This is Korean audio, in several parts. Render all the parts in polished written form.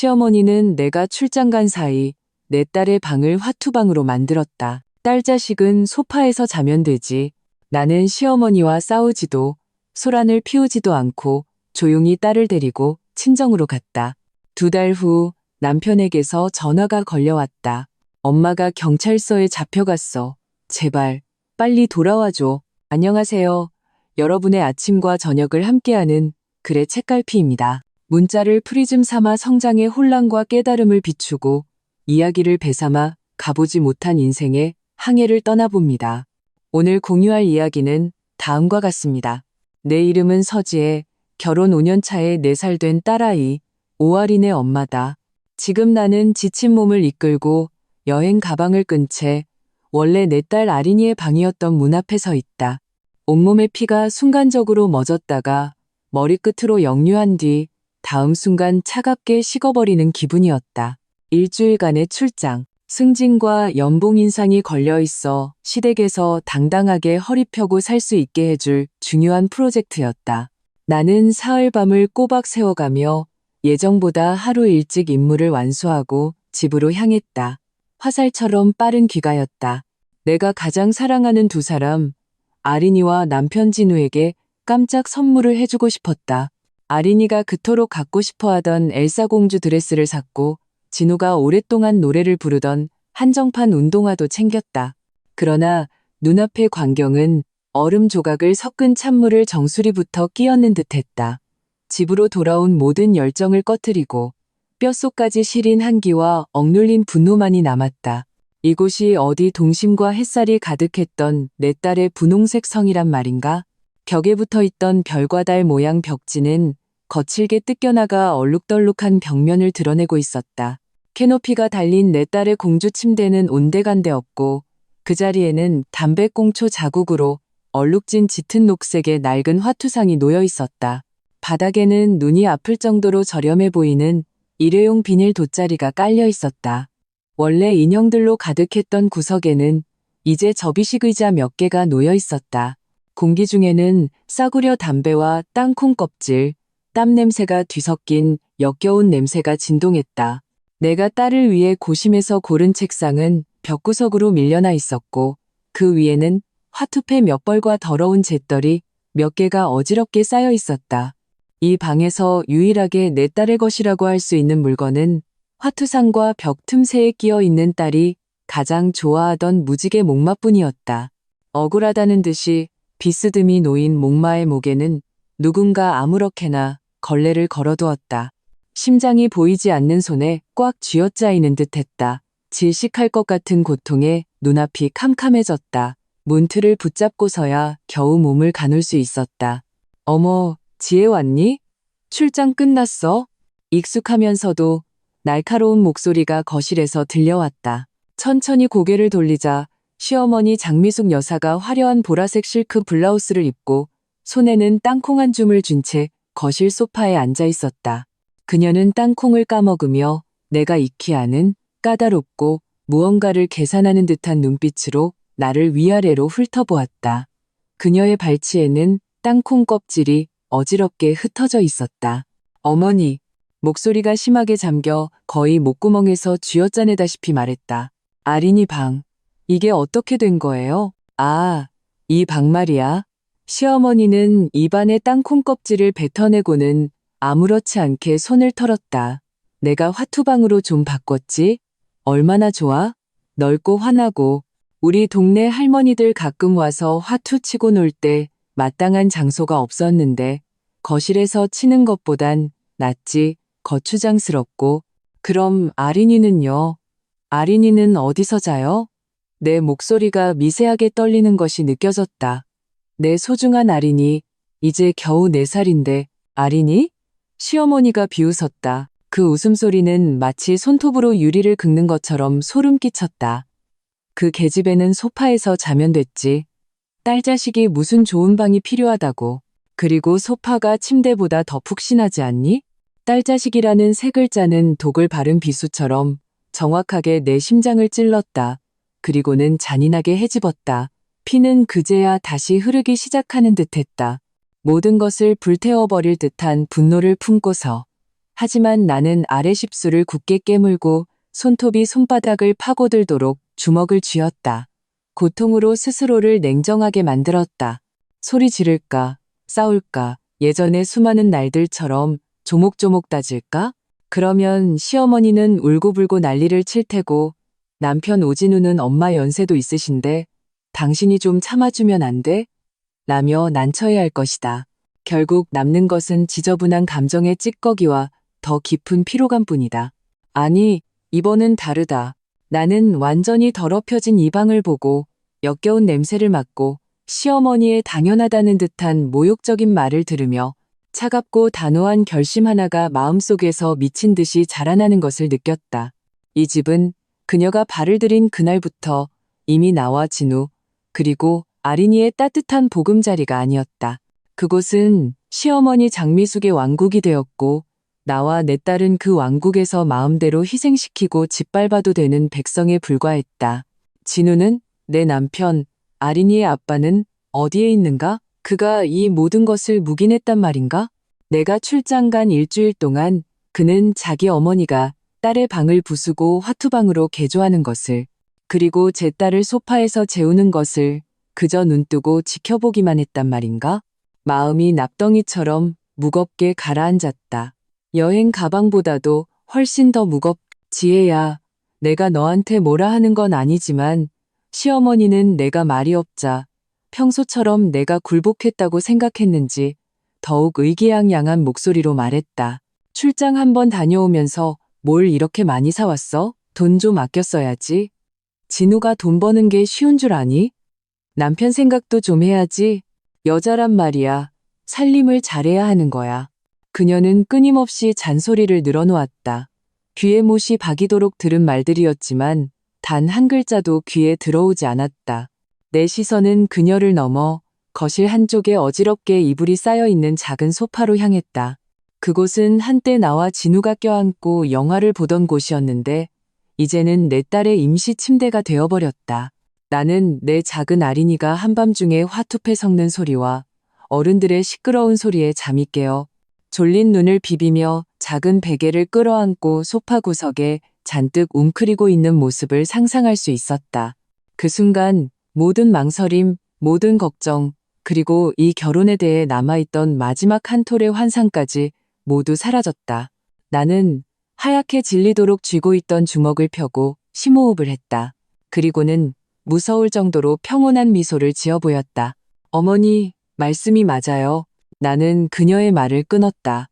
시어머니는 내가 출장 간 사이 내 딸의 방을 화투방으로 만들었다. 딸 자식은 소파에서 자면 되지. 나는 시어머니와 싸우지도 소란을 피우지도 않고 조용히 딸을 데리고 친정으로 갔다. 2달 후 남편에게서 전화가 걸려왔다. 엄마가 경찰서에 잡혀갔어. 제발 빨리 돌아와줘. 안녕하세요. 여러분의 아침과 저녁을 함께하는 글의 책갈피입니다. 문자를 프리즘 삼아 성장의 혼란과 깨달음을 비추고 이야기를 배삼아 가보지 못한 인생의 항해를 떠나봅니다. 오늘 공유할 이야기는 다음과 같습니다. 내 이름은 서지혜, 결혼 5년 차에 4살 된 딸아이, 오아린의 엄마다. 지금 나는 지친 몸을 이끌고 여행 가방을 끈 채 원래 내 딸 아린이의 방이었던 문 앞에 서 있다. 온몸의 피가 순간적으로 멎었다가 머리끝으로 역류한 뒤 다음 순간 차갑게 식어버리는 기분이었다. 일주일간의 출장, 승진과 연봉 인상이 걸려있어 시댁에서 당당하게 허리 펴고 살 수 있게 해줄 중요한 프로젝트였다. 나는 사흘밤을 꼬박 세워가며 예정보다 하루 일찍 임무를 완수하고 집으로 향했다. 화살처럼 빠른 귀가였다. 내가 가장 사랑하는 2사람, 아린이와 남편 진우에게 깜짝 선물을 해주고 싶었다. 아린이가 그토록 갖고 싶어하던 엘사 공주 드레스를 샀고 진우가 오랫동안 노래를 부르던 한정판 운동화도 챙겼다. 그러나 눈앞의 광경은 얼음 조각을 섞은 찬물을 정수리부터 끼얹는 듯했다. 집으로 돌아온 모든 열정을 꺼뜨리고 뼛속까지 시린 한기와 억눌린 분노만이 남았다. 이곳이 어디 동심과 햇살이 가득했던 내 딸의 분홍색 성이란 말인가? 벽에 붙어있던 별과 달 모양 벽지는 거칠게 뜯겨나가 얼룩덜룩한 벽면을 드러내고 있었다. 캐노피가 달린 내 딸의 공주 침대는 온데간데 없고 그 자리에는 담배꽁초 자국으로 얼룩진 짙은 녹색의 낡은 화투상이 놓여 있었다. 바닥에는 눈이 아플 정도로 저렴해 보이는 일회용 비닐 돗자리가 깔려 있었다. 원래 인형들로 가득했던 구석에는 이제 접이식 의자 몇 개가 놓여 있었다. 공기 중에는 싸구려 담배와 땅콩 껍질, 땀 냄새가 뒤섞인 역겨운 냄새가 진동했다. 내가 딸을 위해 고심해서 고른 책상은 벽구석으로 밀려나 있었고 그 위에는 화투패 몇 벌과 더러운 재떨이 몇 개가 어지럽게 쌓여 있었다. 이 방에서 유일하게 내 딸의 것이라고 할 수 있는 물건은 화투상과 벽 틈새에 끼어 있는 딸이 가장 좋아하던 무지개 목마뿐이었다. 억울하다는 듯이 비스듬히 놓인 목마의 목에는 누군가 아무렇게나 걸레를 걸어두었다. 심장이 보이지 않는 손에 꽉 쥐어짜이는 듯했다. 질식할 것 같은 고통에 눈앞이 캄캄해졌다. 문틀을 붙잡고서야 겨우 몸을 가눌 수 있었다. 어머, 지혜 왔니? 출장 끝났어? 익숙하면서도 날카로운 목소리가 거실에서 들려왔다. 천천히 고개를 돌리자 시어머니 장미숙 여사가 화려한 보라색 실크 블라우스를 입고 손에는 땅콩 한 줌을 쥔 채 거실 소파에 앉아 있었다. 그녀는 땅콩을 까먹으며 내가 익히 아는 까다롭고 무언가를 계산하는 듯한 눈빛으로 나를 위아래로 훑어보았다. 그녀의 발치에는 땅콩 껍질이 어지럽게 흩어져 있었다. 어머니, 목소리가 심하게 잠겨 거의 목구멍에서 쥐어짜내다시피 말했다. 아린이 방, 이게 어떻게 된 거예요? 아, 이 방 말이야. 시어머니는 입안에 땅콩 껍질을 뱉어내고는 아무렇지 않게 손을 털었다. 내가 화투방으로 좀 바꿨지? 얼마나 좋아? 넓고 환하고 우리 동네 할머니들 가끔 와서 화투 치고 놀 때 마땅한 장소가 없었는데 거실에서 치는 것보단 낫지. 거추장스럽고. 그럼 아린이는요? 아린이는 어디서 자요? 내 목소리가 미세하게 떨리는 것이 느껴졌다. 내 소중한 아린이, 이제 겨우 4살인데 아린이? 시어머니가 비웃었다. 그 웃음소리는 마치 손톱으로 유리를 긁는 것처럼 소름 끼쳤다. 그 계집애는 소파에서 자면 됐지. 딸 자식이 무슨 좋은 방이 필요하다고. 그리고 소파가 침대보다 더 푹신하지 않니? 딸 자식이라는 3글자는 독을 바른 비수처럼 정확하게 내 심장을 찔렀다. 그리고는 잔인하게 헤집었다. 피는 그제야 다시 흐르기 시작하는 듯했다. 모든 것을 불태워버릴 듯한 분노를 품고서 하지만 나는 아래 십수를 굳게 깨물고 손톱이 손바닥을 파고들도록 주먹을 쥐었다. 고통으로 스스로를 냉정하게 만들었다. 소리 지를까? 싸울까? 예전의 수많은 날들처럼 조목조목 따질까? 그러면 시어머니는 울고불고 난리를 칠 테고 남편 오진우는 엄마 연세도 있으신데 당신이 좀 참아주면 안 돼? 라며 난처해 할 것이다. 결국 남는 것은 지저분한 감정의 찌꺼기와 더 깊은 피로감뿐이다. 아니, 이번은 다르다. 나는 완전히 더럽혀진 이 방을 보고 역겨운 냄새를 맡고 시어머니의 당연하다는 듯한 모욕적인 말을 들으며 차갑고 단호한 결심 하나가 마음속에서 미친 듯이 자라나는 것을 느꼈다. 이 집은 그녀가 발을 들인 그날부터 이미 나와 진우, 그리고 아린이의 따뜻한 보금자리가 아니었다. 그곳은 시어머니 장미숙의 왕국이 되었고 나와 내 딸은 그 왕국에서 마음대로 희생시키고 짓밟아도 되는 백성에 불과했다. 진우는 내 남편, 아린이의 아빠는 어디에 있는가? 그가 이 모든 것을 묵인했단 말인가? 내가 출장 간 일주일 동안 그는 자기 어머니가 딸의 방을 부수고 화투방으로 개조하는 것을, 그리고 제 딸을 소파에서 재우는 것을 그저 눈뜨고 지켜보기만 했단 말인가? 마음이 납덩이처럼 무겁게 가라앉았다. 여행 가방보다도 훨씬 더 지혜야, 내가 너한테 뭐라 하는 건 아니지만 시어머니는 내가 말이 없자 평소처럼 내가 굴복했다고 생각했는지 더욱 의기양양한 목소리로 말했다. 출장 한번 다녀오면서 뭘 이렇게 많이 사왔어? 돈 좀 아껴 써야지. 진우가 돈 버는 게 쉬운 줄 아니? 남편 생각도 좀 해야지. 여자란 말이야. 살림을 잘해야 하는 거야. 그녀는 끊임없이 잔소리를 늘어놓았다. 귀에 못이 박이도록 들은 말들이었지만 단 한 글자도 귀에 들어오지 않았다. 내 시선은 그녀를 넘어 거실 한쪽에 어지럽게 이불이 쌓여있는 작은 소파로 향했다. 그곳은 한때 나와 진우가 껴안고 영화를 보던 곳이었는데 이제는 내 딸의 임시 침대가 되어버렸다. 나는 내 작은 아린이가 한밤중에 화투패 섞는 소리와 어른들의 시끄러운 소리에 잠이 깨어 졸린 눈을 비비며 작은 베개를 끌어안고 소파 구석에 잔뜩 웅크리고 있는 모습을 상상할 수 있었다. 그 순간 모든 망설임, 모든 걱정, 그리고 이 결혼에 대해 남아있던 마지막 한 톨의 환상까지 모두 사라졌다. 나는 하얗게 질리도록 쥐고 있던 주먹을 펴고 심호흡을 했다. 그리고는 무서울 정도로 평온한 미소를 지어 보였다. 어머니, 말씀이 맞아요. 나는 그녀의 말을 끊었다.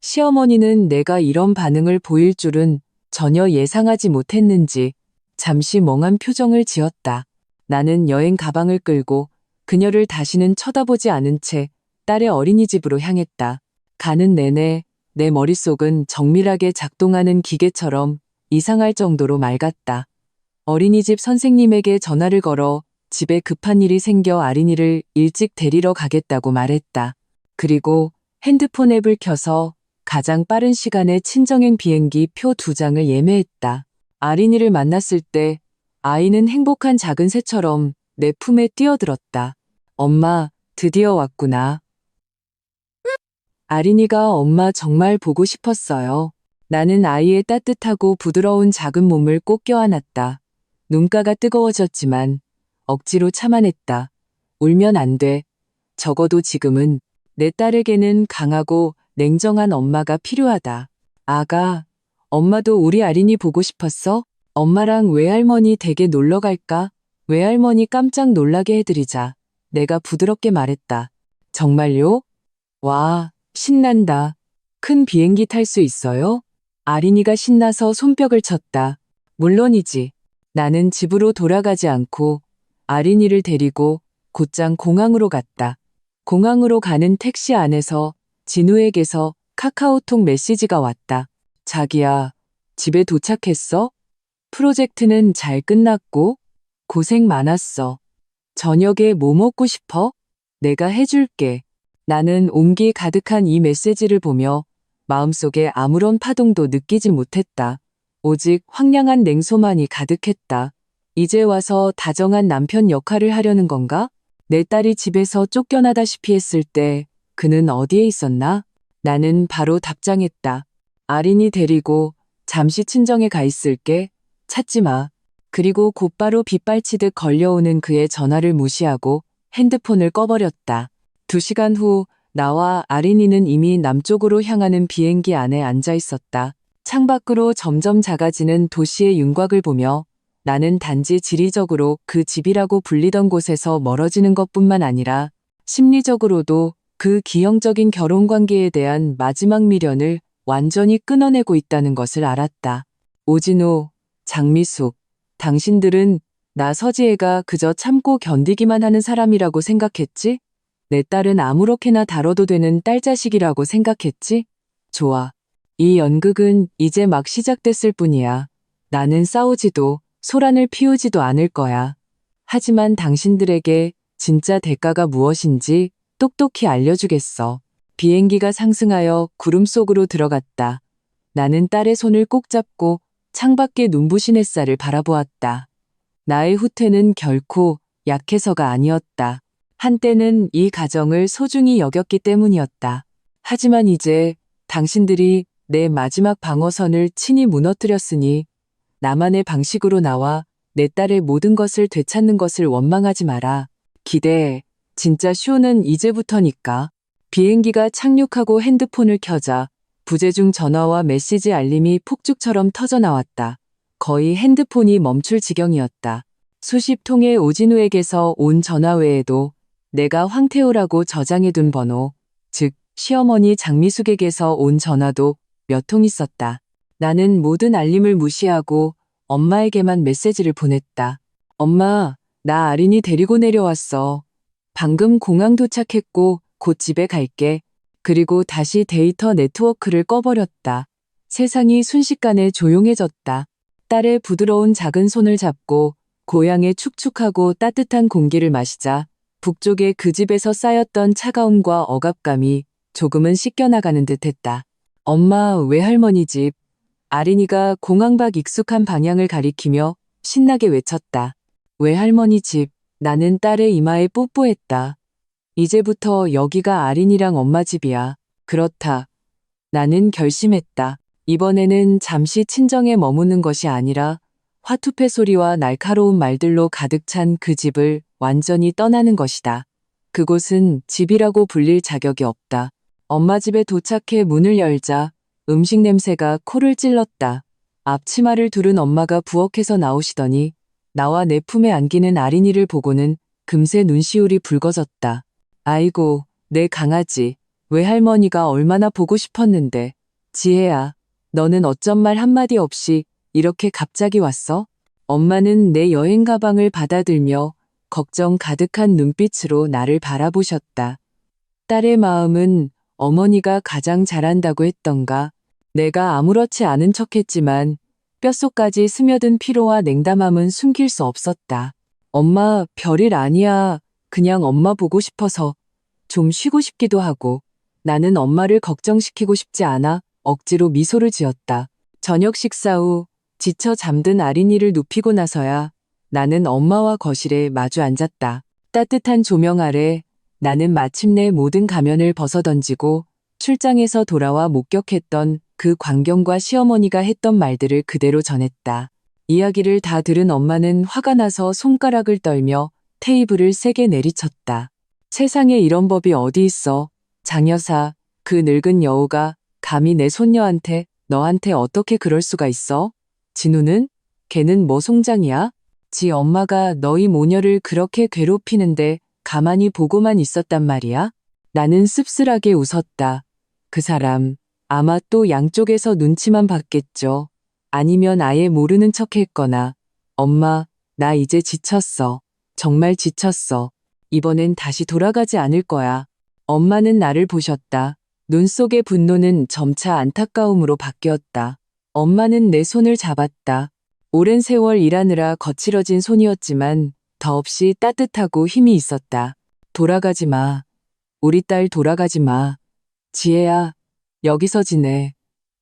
시어머니는 내가 이런 반응을 보일 줄은 전혀 예상하지 못했는지 잠시 멍한 표정을 지었다. 나는 여행 가방을 끌고 그녀를 다시는 쳐다보지 않은 채 딸의 어린이집으로 향했다. 가는 내내 내 머릿속은 정밀하게 작동하는 기계처럼 이상할 정도로 맑았다. 어린이집 선생님에게 전화를 걸어 집에 급한 일이 생겨 아린이를 일찍 데리러 가겠다고 말했다. 그리고 핸드폰 앱을 켜서 가장 빠른 시간에 친정행 비행기 표 2장을 예매했다. 아린이를 만났을 때 아이는 행복한 작은 새처럼 내 품에 뛰어들었다. 엄마, 드디어 왔구나. 아린이가 엄마 정말 보고 싶었어요. 나는 아이의 따뜻하고 부드러운 작은 몸을 꼭 껴안았다. 눈가가 뜨거워졌지만 억지로 참아냈다. 울면 안 돼. 적어도 지금은 내 딸에게는 강하고 냉정한 엄마가 필요하다. 아가, 엄마도 우리 아린이 보고 싶었어? 엄마랑 외할머니 댁에 놀러 갈까? 외할머니 깜짝 놀라게 해드리자. 내가 부드럽게 말했다. 정말요? 와, 신난다. 큰 비행기 탈 수 있어요? 아린이가 신나서 손뼉을 쳤다. 물론이지. 나는 집으로 돌아가지 않고 아린이를 데리고 곧장 공항으로 갔다. 공항으로 가는 택시 안에서 진우에게서 카카오톡 메시지가 왔다. 자기야, 집에 도착했어? 프로젝트는 잘 끝났고 고생 많았어. 저녁에 뭐 먹고 싶어? 내가 해줄게. 나는 온기 가득한 이 메시지를 보며 마음속에 아무런 파동도 느끼지 못했다. 오직 황량한 냉소만이 가득했다. 이제 와서 다정한 남편 역할을 하려는 건가? 내 딸이 집에서 쫓겨나다시피 했을 때 그는 어디에 있었나? 나는 바로 답장했다. 아린이 데리고 잠시 친정에 가 있을게. 찾지 마. 그리고 곧바로 빗발치듯 걸려오는 그의 전화를 무시하고 핸드폰을 꺼버렸다. 2시간 후 나와 아린이는 이미 남쪽으로 향하는 비행기 안에 앉아 있었다. 창밖으로 점점 작아지는 도시의 윤곽을 보며 나는 단지 지리적으로 그 집이라고 불리던 곳에서 멀어지는 것뿐만 아니라 심리적으로도 그 기형적인 결혼 관계에 대한 마지막 미련을 완전히 끊어내고 있다는 것을 알았다. 오진호, 장미숙, 당신들은 나 서지혜가 그저 참고 견디기만 하는 사람이라고 생각했지? 내 딸은 아무렇게나 다뤄도 되는 딸 자식이라고 생각했지? 좋아. 이 연극은 이제 막 시작됐을 뿐이야. 나는 싸우지도 소란을 피우지도 않을 거야. 하지만 당신들에게 진짜 대가가 무엇인지 똑똑히 알려주겠어. 비행기가 상승하여 구름 속으로 들어갔다. 나는 딸의 손을 꼭 잡고 창밖의 눈부신 햇살을 바라보았다. 나의 후퇴는 결코 약해서가 아니었다. 한때는 이 가정을 소중히 여겼기 때문이었다. 하지만 이제 당신들이 내 마지막 방어선을 친히 무너뜨렸으니 나만의 방식으로 나와 내 딸의 모든 것을 되찾는 것을 원망하지 마라. 기대해. 진짜 쇼는 이제부터니까. 비행기가 착륙하고 핸드폰을 켜자 부재중 전화와 메시지 알림이 폭죽처럼 터져나왔다. 거의 핸드폰이 멈출 지경이었다. 수십 통의 오진우에게서 온 전화 외에도 내가 황태호라고 저장해둔 번호, 즉 시어머니 장미숙에게서 온 전화도 몇 통 있었다. 나는 모든 알림을 무시하고 엄마에게만 메시지를 보냈다. 엄마, 나 아린이 데리고 내려왔어. 방금 공항 도착했고 곧 집에 갈게. 그리고 다시 데이터 네트워크를 꺼버렸다. 세상이 순식간에 조용해졌다. 딸의 부드러운 작은 손을 잡고 고향의 축축하고 따뜻한 공기를 마시자 북쪽의 그 집에서 쌓였던 차가움과 억압감이 조금은 씻겨나가는 듯했다. 엄마, 외할머니 집. 아린이가 공항 밖 익숙한 방향을 가리키며 신나게 외쳤다. 외할머니 집. 나는 딸의 이마에 뽀뽀했다. 이제부터 여기가 아린이랑 엄마 집이야. 그렇다. 나는 결심했다. 이번에는 잠시 친정에 머무는 것이 아니라 화투패 소리와 날카로운 말들로 가득 찬 그 집을 완전히 떠나는 것이다. 그곳은 집이라고 불릴 자격이 없다. 엄마 집에 도착해 문을 열자 음식 냄새가 코를 찔렀다. 앞치마를 두른 엄마가 부엌에서 나오시더니 나와 내 품에 안기는 아린이를 보고는 금세 눈시울이 붉어졌다. 아이고, 내 강아지. 외할머니가 얼마나 보고 싶었는데. 지혜야, 너는 어쩜 말 한마디 없이 이렇게 갑자기 왔어? 엄마는 내 여행 가방을 받아들며 걱정 가득한 눈빛으로 나를 바라보셨다. 딸의 마음은 어머니가 가장 잘한다고 했던가. 내가 아무렇지 않은 척했지만 뼛속까지 스며든 피로와 냉담함은 숨길 수 없었다. 엄마, 별일 아니야. 그냥 엄마 보고 싶어서 좀 쉬고 싶기도 하고. 나는 엄마를 걱정시키고 싶지 않아 억지로 미소를 지었다. 저녁 식사 후 지쳐 잠든 아린이를 눕히고 나서야 나는 엄마와 거실에 마주 앉았다. 따뜻한 조명 아래 나는 마침내 모든 가면을 벗어던지고 출장에서 돌아와 목격했던 그 광경과 시어머니가 했던 말들을 그대로 전했다. 이야기를 다 들은 엄마는 화가 나서 손가락을 떨며 테이블을 세게 내리쳤다. 세상에 이런 법이 어디 있어. 장여사, 그 늙은 여우가 감히 내 손녀한테 너한테 어떻게 그럴 수가 있어? 진우는? 걔는 뭐 송장이야? 지 엄마가 너희 모녀를 그렇게 괴롭히는데 가만히 보고만 있었단 말이야? 나는 씁쓸하게 웃었다. 그 사람 아마 또 양쪽에서 눈치만 봤겠죠. 아니면 아예 모르는 척 했거나. 엄마, 나 이제 지쳤어. 정말 지쳤어. 이번엔 다시 돌아가지 않을 거야. 엄마는 나를 보셨다. 눈 속의 분노는 점차 안타까움으로 바뀌었다. 엄마는 내 손을 잡았다. 오랜 세월 일하느라 거칠어진 손이었지만 더없이 따뜻하고 힘이 있었다. 돌아가지 마. 우리 딸 돌아가지 마. 지혜야, 여기서 지내.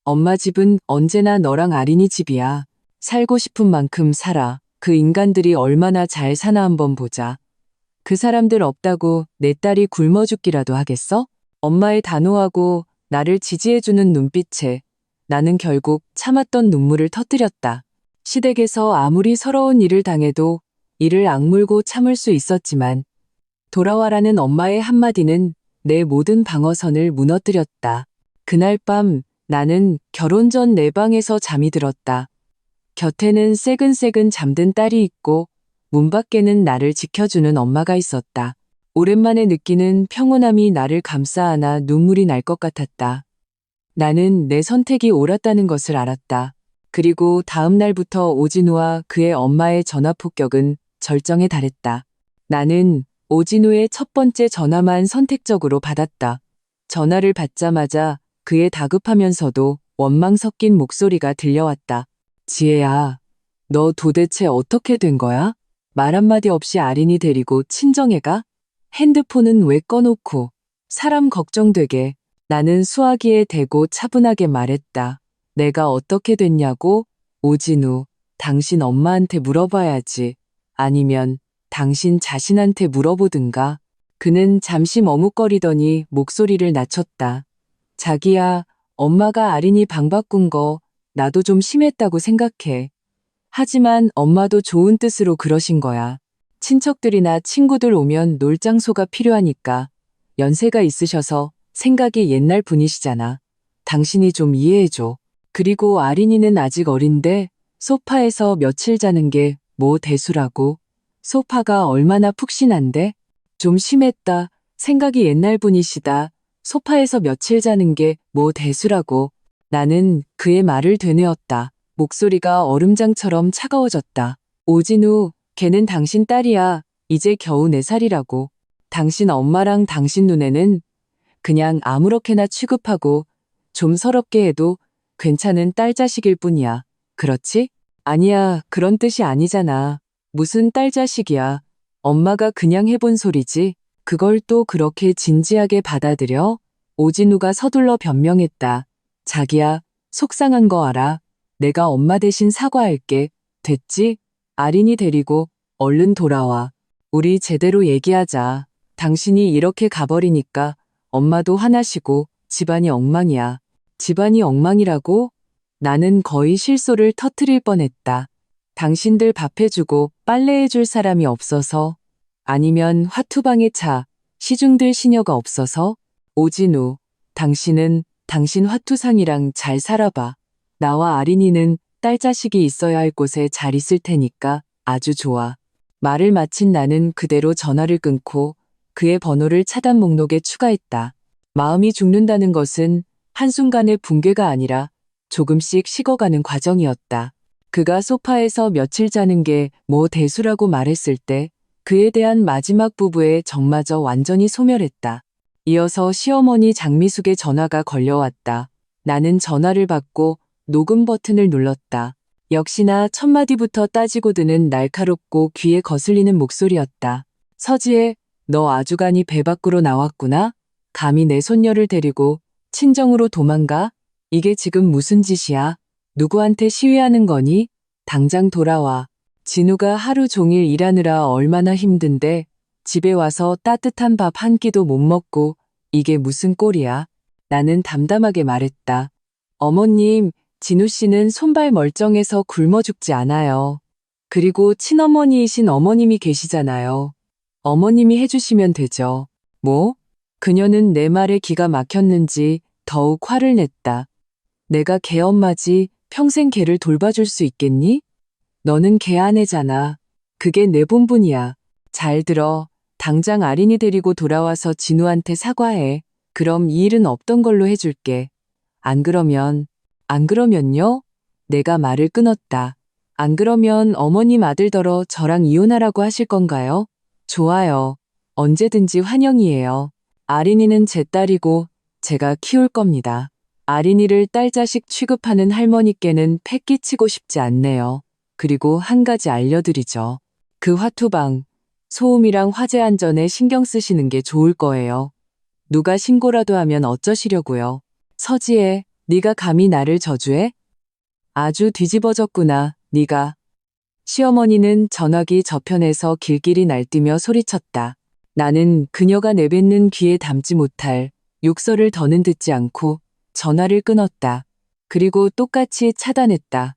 엄마 집은 언제나 너랑 아린이 집이야. 살고 싶은 만큼 살아. 그 인간들이 얼마나 잘 사나 한번 보자. 그 사람들 없다고 내 딸이 굶어 죽기라도 하겠어? 엄마의 단호하고 나를 지지해주는 눈빛에 나는 결국 참았던 눈물을 터뜨렸다. 시댁에서 아무리 서러운 일을 당해도 이를 악물고 참을 수 있었지만 돌아와라는 엄마의 한마디는 내 모든 방어선을 무너뜨렸다. 그날 밤 나는 결혼 전 내 방에서 잠이 들었다. 곁에는 새근새근 잠든 딸이 있고 문 밖에는 나를 지켜주는 엄마가 있었다. 오랜만에 느끼는 평온함이 나를 감싸 안아 눈물이 날 것 같았다. 나는 내 선택이 옳았다는 것을 알았다. 그리고 다음 날부터 오진우와 그의 엄마의 전화 폭격은 절정에 달했다. 나는 오진우의 첫 번째 전화만 선택적으로 받았다. 전화를 받자마자 그의 다급하면서도 원망 섞인 목소리가 들려왔다. 지혜야, 너 도대체 어떻게 된 거야? 말 한마디 없이 아린이 데리고 친정에 가? 핸드폰은 왜 꺼놓고? 사람 걱정되게. 나는 수화기에 대고 차분하게 말했다. 내가 어떻게 됐냐고? 오진우, 당신 엄마한테 물어봐야지. 아니면 당신 자신한테 물어보든가. 그는 잠시 머뭇거리더니 목소리를 낮췄다. 자기야, 엄마가 아린이 방 바꾼 거 나도 좀 심했다고 생각해. 하지만 엄마도 좋은 뜻으로 그러신 거야. 친척들이나 친구들 오면 놀 장소가 필요하니까. 연세가 있으셔서 생각이 옛날 분이시잖아. 당신이 좀 이해해줘. 그리고 아린이는 아직 어린데 소파에서 며칠 자는 게 뭐 대수라고. 소파가 얼마나 푹신한데? 좀 심했다. 생각이 옛날 분이시다. 소파에서 며칠 자는 게 뭐 대수라고. 나는 그의 말을 되뇌었다. 목소리가 얼음장처럼 차가워졌다. 오진우, 걔는 당신 딸이야. 이제 겨우 4살이라고. 당신 엄마랑 당신 눈에는 그냥 아무렇게나 취급하고 좀 서럽게 해도 괜찮은 딸 자식일 뿐이야. 그렇지? 아니야, 그런 뜻이 아니잖아. 무슨 딸 자식이야. 엄마가 그냥 해본 소리지. 그걸 또 그렇게 진지하게 받아들여? 오진우가 서둘러 변명했다. 자기야, 속상한 거 알아. 내가 엄마 대신 사과할게. 됐지? 아린이 데리고 얼른 돌아와. 우리 제대로 얘기하자. 당신이 이렇게 가버리니까 엄마도 화나시고 집안이 엉망이야. 집안이 엉망이라고? 나는 거의 실소를 터뜨릴 뻔했다. 당신들 밥 해주고 빨래 해줄 사람이 없어서, 아니면 화투방에 차, 시중들 시녀가 없어서? 오진우, 당신은 당신 화투상이랑 잘 살아봐. 나와 아린이는 딸 자식이 있어야 할 곳에 잘 있을 테니까 아주 좋아. 말을 마친 나는 그대로 전화를 끊고 그의 번호를 차단 목록에 추가했다. 마음이 죽는다는 것은 한순간의 붕괴가 아니라 조금씩 식어가는 과정이었다. 그가 소파에서 며칠 자는 게 뭐 대수라고 말했을 때 그에 대한 마지막 부부의 정마저 완전히 소멸했다. 이어서 시어머니 장미숙의 전화가 걸려왔다. 나는 전화를 받고 녹음 버튼을 눌렀다. 역시나 첫 마디부터 따지고 드는 날카롭고 귀에 거슬리는 목소리였다. 서지혜, 너 아주간이 배 밖으로 나왔구나? 감히 내 손녀를 데리고 친정으로 도망가? 이게 지금 무슨 짓이야? 누구한테 시위하는 거니? 당장 돌아와. 진우가 하루 종일 일하느라 얼마나 힘든데 집에 와서 따뜻한 밥 한 끼도 못 먹고 이게 무슨 꼴이야? 나는 담담하게 말했다. 어머님, 진우 씨는 손발 멀쩡해서 굶어 죽지 않아요. 그리고 친어머니이신 어머님이 계시잖아요. 어머님이 해주시면 되죠. 뭐? 그녀는 내 말에 기가 막혔는지 더욱 화를 냈다. 내가 걔 엄마지 평생 걔를 돌봐줄 수 있겠니? 너는 걔 아내잖아. 그게 내 본분이야. 잘 들어. 당장 아린이 데리고 돌아와서 진우한테 사과해. 그럼 이 일은 없던 걸로 해줄게. 안 그러면요? 내가 말을 끊었다. 안 그러면 어머님 아들더러 저랑 이혼하라고 하실 건가요? 좋아요. 언제든지 환영이에요. 아린이는 제 딸이고 제가 키울 겁니다. 아린이를 딸 자식 취급하는 할머니께는 패 끼치고 싶지 않네요. 그리고 한 가지 알려드리죠. 그 화투방, 소음이랑 화재 안전에 신경 쓰시는 게 좋을 거예요. 누가 신고라도 하면 어쩌시려고요. 서지혜, 네가 감히 나를 저주해? 아주 뒤집어졌구나, 네가. 시어머니는 전화기 저편에서 길길이 날뛰며 소리쳤다. 나는 그녀가 내뱉는 귀에 담지 못할 욕설을 더는 듣지 않고 전화를 끊었다. 그리고 똑같이 차단했다.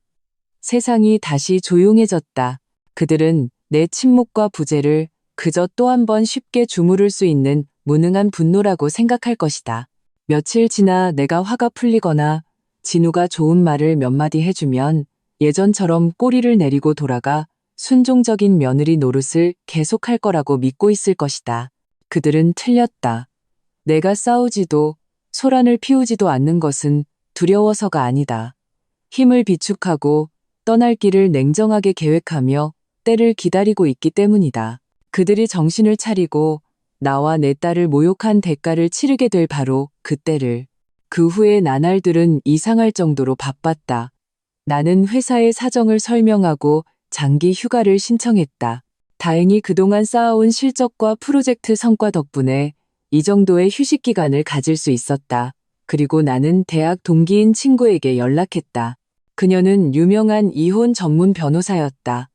세상이 다시 조용해졌다. 그들은 내 침묵과 부재를 그저 또 한 번 쉽게 주무를 수 있는 무능한 분노라고 생각할 것이다. 며칠 지나 내가 화가 풀리거나 진우가 좋은 말을 몇 마디 해주면 예전처럼 꼬리를 내리고 돌아가 순종적인 며느리 노릇을 계속할 거라고 믿고 있을 것이다. 그들은 틀렸다. 내가 싸우지도 소란을 피우지도 않는 것은 두려워서가 아니다. 힘을 비축하고 떠날 길을 냉정하게 계획하며 때를 기다리고 있기 때문이다. 그들이 정신을 차리고 나와 내 딸을 모욕한 대가를 치르게 될 바로 그때를. 그 후에 나날들은 이상할 정도로 바빴다. 나는 회사의 사정을 설명하고 장기 휴가를 신청했다. 다행히 그동안 쌓아온 실적과 프로젝트 성과 덕분에 이 정도의 휴식 기간을 가질 수 있었다. 그리고 나는 대학 동기인 친구에게 연락했다. 그녀는 유명한 이혼 전문 변호사였다.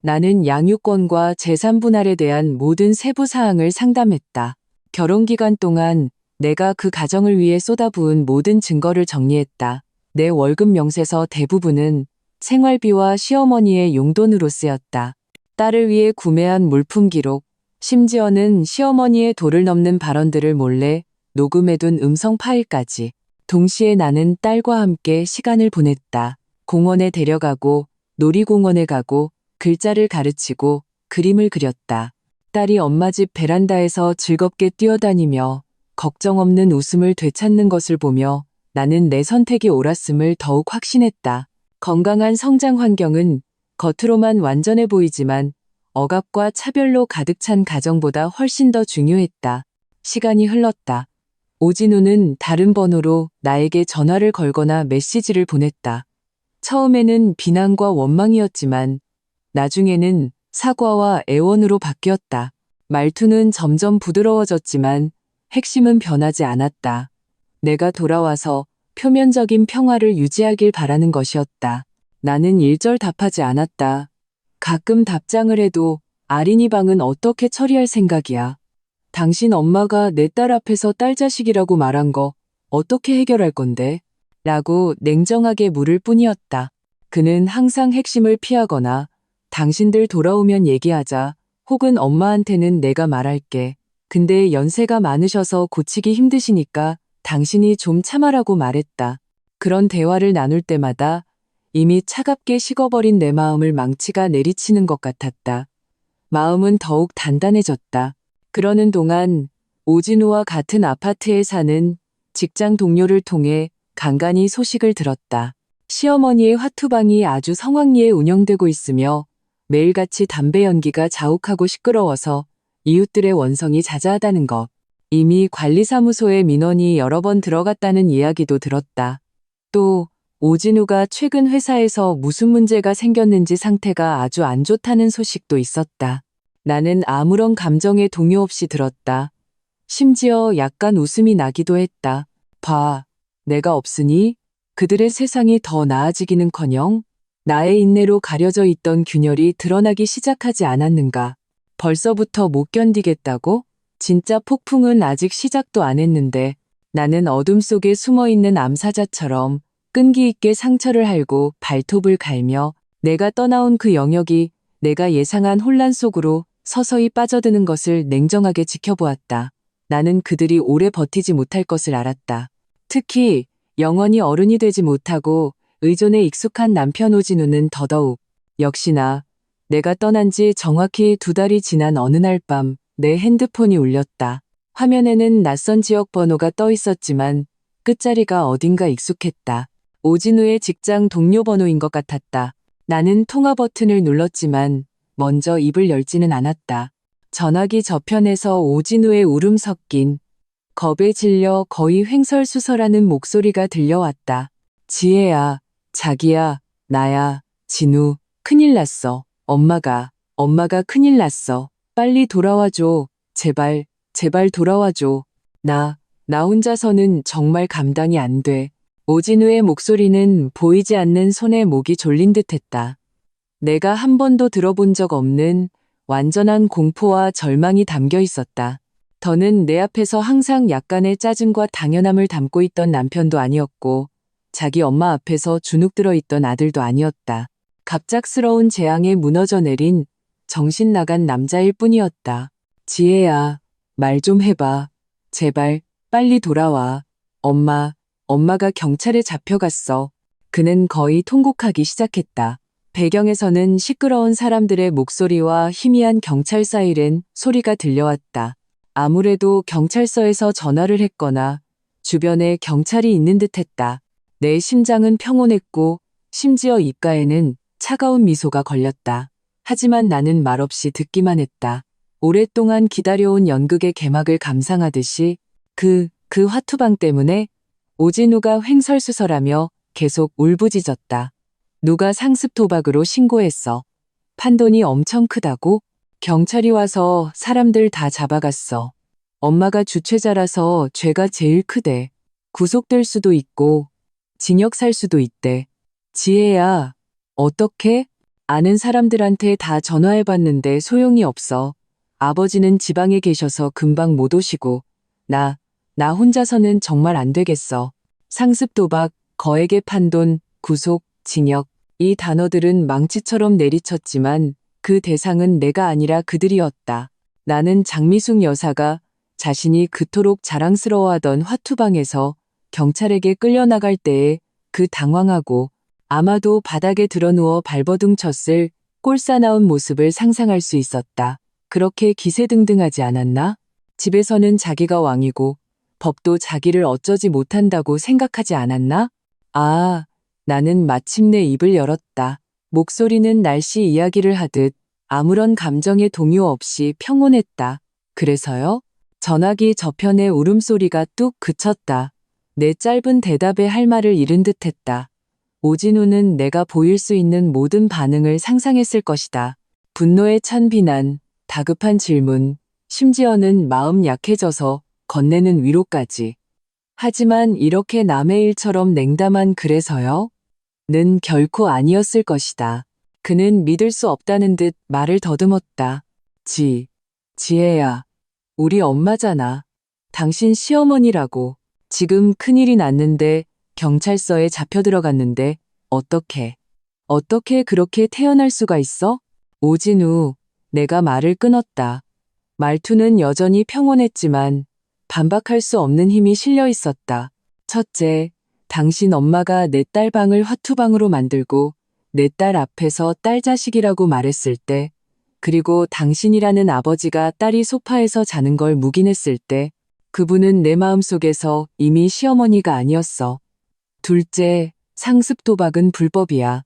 나는 양육권과 재산 분할에 대한 모든 세부 사항을 상담했다. 결혼 기간 동안 내가 그 가정을 위해 쏟아부은 모든 증거를 정리했다. 내 월급 명세서 대부분은 생활비와 시어머니의 용돈으로 쓰였다. 딸을 위해 구매한 물품 기록, 심지어는 시어머니의 도를 넘는 발언들을 몰래 녹음해둔 음성 파일까지. 동시에 나는 딸과 함께 시간을 보냈다. 공원에 데려가고 놀이공원에 가고 글자를 가르치고 그림을 그렸다. 딸이 엄마 집 베란다에서 즐겁게 뛰어다니며 걱정 없는 웃음을 되찾는 것을 보며 나는 내 선택이 옳았음을 더욱 확신했다. 건강한 성장 환경은 겉으로만 완전해 보이지만 억압과 차별로 가득 찬 가정보다 훨씬 더 중요했다. 시간이 흘렀다. 오진우는 다른 번호로 나에게 전화를 걸거나 메시지를 보냈다. 처음에는 비난과 원망이었지만 나중에는 사과와 애원으로 바뀌었다. 말투는 점점 부드러워졌지만 핵심은 변하지 않았다. 내가 돌아와서 표면적인 평화를 유지하길 바라는 것이었다. 나는 일절 답하지 않았다. 가끔 답장을 해도 아린이 방은 어떻게 처리할 생각이야? 당신 엄마가 내 딸 앞에서 딸 자식이라고 말한 거 어떻게 해결할 건데? 라고 냉정하게 물을 뿐이었다. 그는 항상 핵심을 피하거나 당신들 돌아오면 얘기하자 혹은 엄마한테는 내가 말할게. 근데 연세가 많으셔서 고치기 힘드시니까 당신이 좀 참아라고 말했다. 그런 대화를 나눌 때마다 이미 차갑게 식어버린 내 마음을 망치가 내리치는 것 같았다. 마음은 더욱 단단해졌다. 그러는 동안 오진우와 같은 아파트에 사는 직장 동료를 통해 간간히 소식을 들었다. 시어머니의 화투방이 아주 성황리에 운영되고 있으며 매일같이 담배 연기가 자욱하고 시끄러워서 이웃들의 원성이 자자하다는 것. 이미 관리사무소에 민원이 여러 번 들어갔다는 이야기도 들었다. 또 오진우가 최근 회사에서 무슨 문제가 생겼는지 상태가 아주 안 좋다는 소식도 있었다. 나는 아무런 감정의 동요 없이 들었다. 심지어 약간 웃음이 나기도 했다. 봐, 내가 없으니 그들의 세상이 더 나아지기는커녕 나의 인내로 가려져 있던 균열이 드러나기 시작하지 않았는가. 벌써부터 못 견디겠다고? 진짜 폭풍은 아직 시작도 안 했는데 나는 어둠 속에 숨어있는 암사자처럼 끈기 있게 상처를 핥고 발톱을 갈며 내가 떠나온 그 영역이 내가 예상한 혼란 속으로 서서히 빠져드는 것을 냉정하게 지켜보았다. 나는 그들이 오래 버티지 못할 것을 알았다. 특히 영원히 어른이 되지 못하고 의존에 익숙한 남편 오진우는 더더욱. 역시나 내가 떠난 지 정확히 2달이 지난 어느 날 밤 내 핸드폰이 울렸다. 화면에는 낯선 지역 번호가 떠 있었지만 끝자리가 어딘가 익숙했다. 오진우의 직장 동료 번호인 것 같았다. 나는 통화 버튼을 눌렀지만 먼저 입을 열지는 않았다. 전화기 저편에서 오진우의 울음 섞인 겁에 질려 거의 횡설수설하는 목소리가 들려왔다. 지혜야, 자기야, 나야, 진우, 큰일 났어. 엄마가 큰일 났어. 빨리 돌아와줘. 제발, 제발 돌아와줘. 나 혼자서는 정말 감당이 안 돼. 오진우의 목소리는 보이지 않는 손에 목이 졸린 듯했다. 내가 한 번도 들어본 적 없는 완전한 공포와 절망이 담겨 있었다. 더는 내 앞에서 항상 약간의 짜증과 당연함을 담고 있던 남편도 아니었고 자기 엄마 앞에서 주눅 들어 있던 아들도 아니었다. 갑작스러운 재앙에 무너져 내린 정신 나간 남자일 뿐이었다. 지혜야, 말 좀 해봐. 제발 빨리 돌아와. 엄마가 경찰에 잡혀갔어. 그는 거의 통곡하기 시작했다. 배경에서는 시끄러운 사람들의 목소리와 희미한 경찰 사이렌 소리가 들려왔다. 아무래도 경찰서에서 전화를 했거나 주변에 경찰이 있는 듯했다. 내 심장은 평온했고 심지어 입가에는 차가운 미소가 걸렸다. 하지만 나는 말없이 듣기만 했다. 오랫동안 기다려온 연극의 개막을 감상하듯이 그 화투방 때문에 오진우가 횡설수설하며 계속 울부짖었다. 누가 상습 도박으로 신고했어. 판돈이 엄청 크다고? 경찰이 와서 사람들 다 잡아갔어. 엄마가 주최자라서 죄가 제일 크대. 구속될 수도 있고 징역 살 수도 있대. 지혜야, 어떻게? 아는 사람들한테 다 전화해봤는데 소용이 없어. 아버지는 지방에 계셔서 금방 못 오시고 나 혼자서는 정말 안 되겠어. 상습 도박, 거액의 판돈, 구속, 징역 이 단어들은 망치처럼 내리쳤지만 그 대상은 내가 아니라 그들이었다. 나는 장미숙 여사가 자신이 그토록 자랑스러워하던 화투방에서 경찰에게 끌려나갈 때에 그 당황하고 아마도 바닥에 드러누워 발버둥 쳤을 꼴사나운 모습을 상상할 수 있었다. 그렇게 기세등등하지 않았나? 집에서는 자기가 왕이고 법도 자기를 어쩌지 못한다고 생각하지 않았나? 아, 나는 마침내 입을 열었다. 목소리는 날씨 이야기를 하듯 아무런 감정의 동요 없이 평온했다. 그래서요? 전화기 저편의 울음소리가 뚝 그쳤다. 내 짧은 대답에 할 말을 잃은 듯했다. 오진우는 내가 보일 수 있는 모든 반응을 상상했을 것이다. 분노에 찬 비난, 다급한 질문, 심지어는 마음 약해져서 건네는 위로까지. 하지만 이렇게 남의 일처럼 냉담한 그래서요? 는 결코 아니었을 것이다. 그는 믿을 수 없다는 듯 말을 더듬었다. 지혜야, 우리 엄마잖아. 당신 시어머니라고. 지금 큰일이 났는데 경찰서에 잡혀 들어갔는데 어떻게 그렇게 태어날 수가 있어? 오진우, 내가 말을 끊었다. 말투는 여전히 평온했지만 반박할 수 없는 힘이 실려 있었다. 첫째, 당신 엄마가 내 딸 방을 화투방으로 만들고 내 딸 앞에서 딸 자식이라고 말했을 때, 그리고 당신이라는 아버지가 딸이 소파에서 자는 걸 묵인했을 때, 그분은 내 마음속에서 이미 시어머니가 아니었어. 둘째, 상습 도박은 불법이야.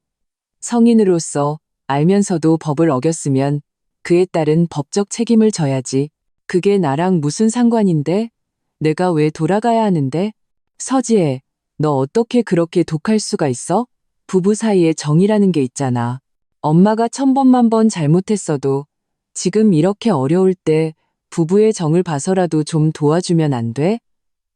성인으로서 알면서도 법을 어겼으면 그에 따른 법적 책임을 져야지. 그게 나랑 무슨 상관인데? 내가 왜 돌아가야 하는데? 서지혜, 너 어떻게 그렇게 독할 수가 있어? 부부 사이에 정이라는 게 있잖아. 엄마가 1000번만번 잘못했어도 지금 이렇게 어려울 때 부부의 정을 봐서라도 좀 도와주면 안 돼?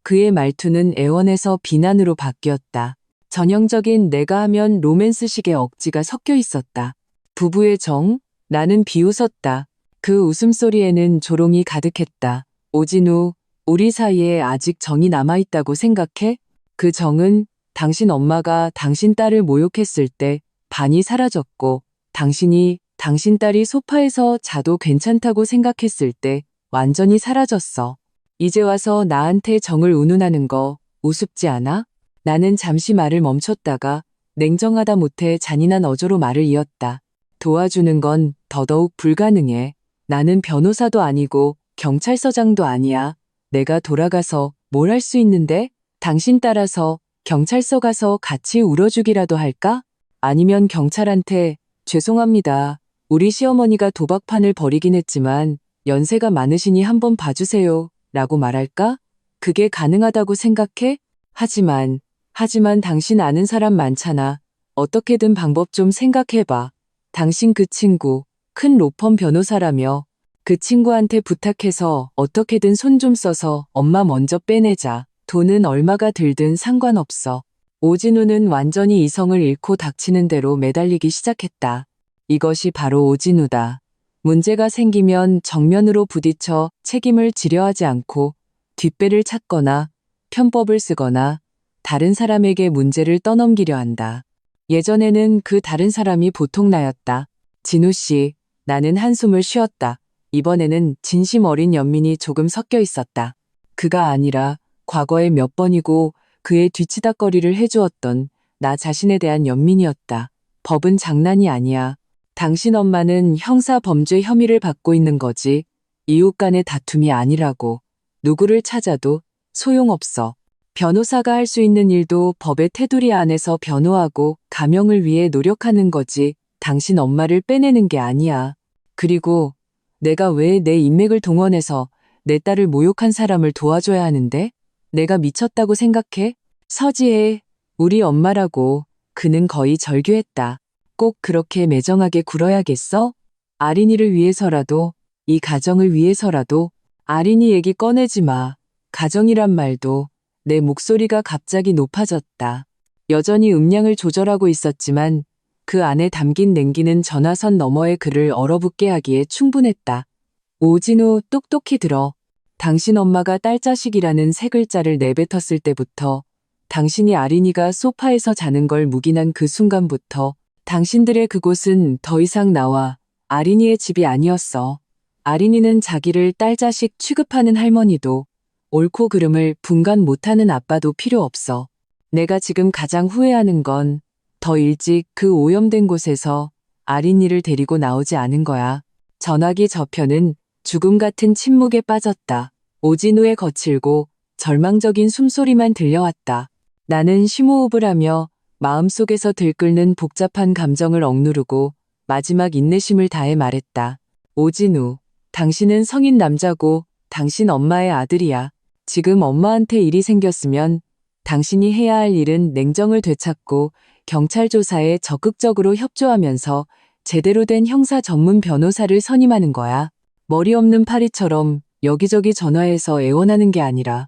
그의 말투는 애원에서 비난으로 바뀌었다. 전형적인 내가 하면 로맨스식의 억지가 섞여 있었다. 부부의 정? 나는 비웃었다. 그 웃음소리에는 조롱이 가득했다. 오진우, 우리 사이에 아직 정이 남아있다고 생각해? 그 정은 당신 엄마가 당신 딸을 모욕했을 때 반이 사라졌고, 당신이 당신 딸이 소파에서 자도 괜찮다고 생각했을 때 완전히 사라졌어. 이제 와서 나한테 정을 운운하는 거 우습지 않아? 나는 잠시 말을 멈췄다가 냉정하다 못해 잔인한 어조로 말을 이었다. 도와주는 건 더더욱 불가능해. 나는 변호사도 아니고 경찰서장도 아니야. 내가 돌아가서 뭘 할 수 있는데? 당신 따라서 경찰서 가서 같이 울어주기라도 할까? 아니면 경찰한테 죄송합니다. 우리 시어머니가 도박판을 벌이긴 했지만 연세가 많으시니 한번 봐주세요. 라고 말할까? 그게 가능하다고 생각해? 하지만 당신 아는 사람 많잖아. 어떻게든 방법 좀 생각해봐. 당신 그 친구, 큰 로펌 변호사라며. 그 친구한테 부탁해서 어떻게든 손 좀 써서 엄마 먼저 빼내자. 돈은 얼마가 들든 상관없어. 오진우는 완전히 이성을 잃고 닥치는 대로 매달리기 시작했다. 이것이 바로 오진우다. 문제가 생기면 정면으로 부딪혀 책임을 지려 하지 않고 뒷배를 찾거나 편법을 쓰거나 다른 사람에게 문제를 떠넘기려 한다. 예전에는 그 다른 사람이 보통 나였다. 진우 씨, 나는 한숨을 쉬었다. 이번에는 진심 어린 연민이 조금 섞여 있었다. 그가 아니라 과거에 몇 번이고 그의 뒤치다꺼리를 해주었던 나 자신에 대한 연민이었다. 법은 장난이 아니야. 당신 엄마는 형사 범죄 혐의를 받고 있는 거지. 이웃 간의 다툼이 아니라고. 누구를 찾아도 소용없어. 변호사가 할 수 있는 일도 법의 테두리 안에서 변호하고 가명을 위해 노력하는 거지. 당신 엄마를 빼내는 게 아니야. 그리고 내가 왜 내 인맥을 동원해서 내 딸을 모욕한 사람을 도와줘야 하는데? 내가 미쳤다고 생각해? 서지혜, 우리 엄마라고. 그는 거의 절규했다. 꼭 그렇게 매정하게 굴어야겠어? 아린이를 위해서라도, 이 가정을 위해서라도. 아린이 얘기 꺼내지 마. 가정이란 말도. 내 목소리가 갑자기 높아졌다. 여전히 음량을 조절하고 있었지만 그 안에 담긴 냉기는 전화선 너머의 그를 얼어붙게 하기에 충분했다. 오진우, 똑똑히 들어. 당신 엄마가 딸 자식이라는 세 글자를 내뱉었을 때부터, 당신이 아린이가 소파에서 자는 걸 묵인한 그 순간부터 당신들의 그곳은 더 이상 나와 아린이의 집이 아니었어. 아린이는 자기를 딸 자식 취급하는 할머니도 옳고 그름을 분간 못하는 아빠도 필요 없어. 내가 지금 가장 후회하는 건 더 일찍 그 오염된 곳에서 아린이를 데리고 나오지 않은 거야. 전화기 저편은 죽음 같은 침묵에 빠졌다. 오진우의 거칠고 절망적인 숨소리만 들려왔다. 나는 심호흡을 하며 마음속에서 들끓는 복잡한 감정을 억누르고 마지막 인내심을 다해 말했다. 오진우, 당신은 성인 남자고 당신 엄마의 아들이야. 지금 엄마한테 일이 생겼으면 당신이 해야 할 일은 냉정을 되찾고 경찰 조사에 적극적으로 협조하면서 제대로 된 형사 전문 변호사를 선임하는 거야. 머리 없는 파리처럼 여기저기 전화해서 애원하는 게 아니라,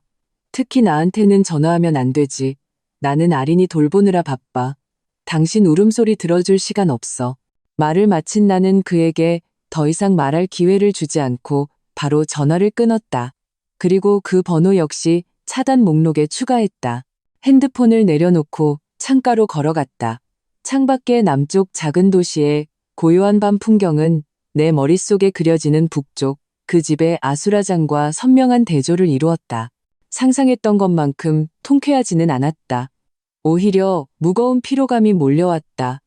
특히 나한테는 전화하면 안 되지. 나는 아린이 돌보느라 바빠. 당신 울음소리 들어줄 시간 없어. 말을 마친 나는 그에게 더 이상 말할 기회를 주지 않고 바로 전화를 끊었다. 그리고 그 번호 역시 차단 목록에 추가했다. 핸드폰을 내려놓고 창가로 걸어갔다. 창밖의 남쪽 작은 도시의 고요한 밤 풍경은 내 머릿속에 그려지는 북쪽 그 집의 아수라장과 선명한 대조를 이루었다. 상상했던 것만큼 통쾌하지는 않았다. 오히려 무거운 피로감이 몰려왔다.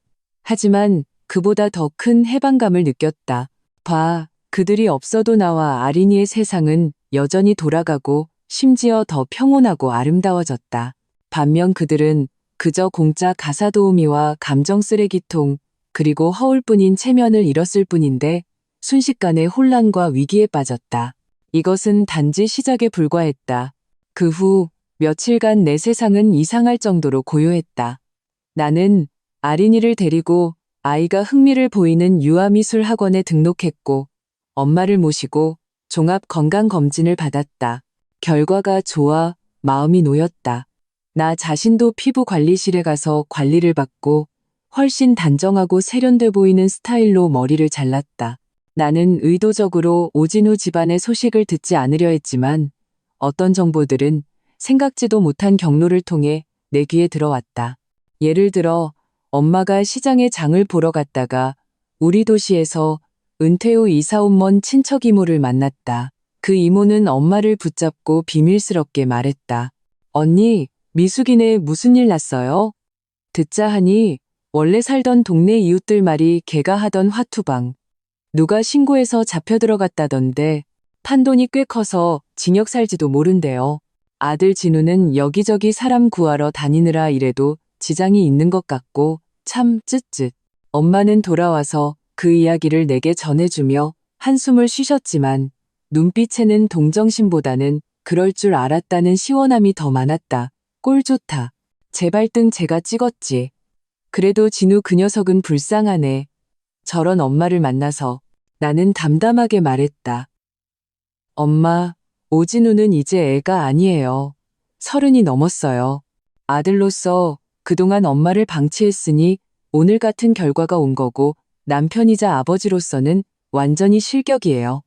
하지만 그보다 더 큰 해방감을 느꼈다. 봐, 그들이 없어도 나와 아린이의 세상은 여전히 돌아가고 심지어 더 평온하고 아름다워졌다. 반면 그들은 그저 공짜 가사 도우미와 감정 쓰레기통, 그리고 허울뿐인 체면을 잃었을 뿐인데 순식간에 혼란과 위기에 빠졌다. 이것은 단지 시작에 불과했다. 그 후 며칠간 내 세상은 이상할 정도로 고요했다. 나는 아린이를 데리고 아이가 흥미를 보이는 유아미술 학원에 등록했고 엄마를 모시고 종합 건강검진을 받았다. 결과가 좋아 마음이 놓였다. 나 자신도 피부관리실에 가서 관리를 받고 훨씬 단정하고 세련돼 보이는 스타일로 머리를 잘랐다. 나는 의도적으로 오진우 집안의 소식을 듣지 않으려 했지만 어떤 정보들은 생각지도 못한 경로를 통해 내 귀에 들어왔다. 예를 들어 엄마가 시장에 장을 보러 갔다가 우리 도시에서 은퇴 후 이사 온 먼 친척 이모를 만났다. 그 이모는 엄마를 붙잡고 비밀스럽게 말했다. 언니, 미숙이네 무슨 일 났어요? 듣자 하니 원래 살던 동네 이웃들 말이 걔가 하던 화투방. 누가 신고해서 잡혀 들어갔다던데 판돈이 꽤 커서 징역 살지도 모른대요. 아들 진우는 여기저기 사람 구하러 다니느라 이래도 지장이 있는 것 같고 참 쯧쯧. 엄마는 돌아와서 그 이야기를 내게 전해주며 한숨을 쉬셨지만 눈빛에는 동정심보다는 그럴 줄 알았다는 시원함이 더 많았다. 꼴 좋다. 제 발등 제가 찍었지. 그래도 진우 그 녀석은 불쌍하네. 저런 엄마를 만나서. 나는 담담하게 말했다. 엄마, 오진우는 이제 애가 아니에요. 30이 넘었어요. 아들로서 그동안 엄마를 방치했으니 오늘 같은 결과가 온 거고 남편이자 아버지로서는 완전히 실격이에요.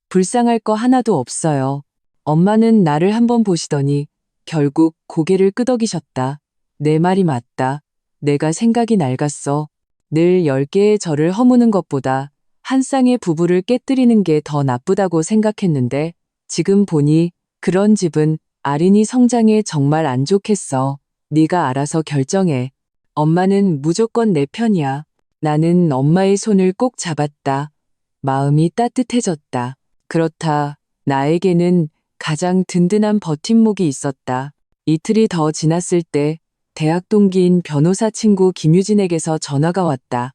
불쌍할 거 하나도 없어요. 엄마는 나를 한번 보시더니 결국 고개를 끄덕이셨다. 내 말이 맞다. 내가 생각이 낡았어. 늘 10개의 절을 허무는 것보다 한 쌍의 부부를 깨뜨리는 게 더 나쁘다고 생각했는데 지금 보니 그런 집은 아린이 성장에 정말 안 좋겠어. 네가 알아서 결정해. 엄마는 무조건 내 편이야. 나는 엄마의 손을 꼭 잡았다. 마음이 따뜻해졌다. 그렇다. 나에게는 가장 든든한 버팀목이 있었다. 이틀이 더 지났을 때 대학 동기인 변호사 친구 김유진에게서 전화가 왔다.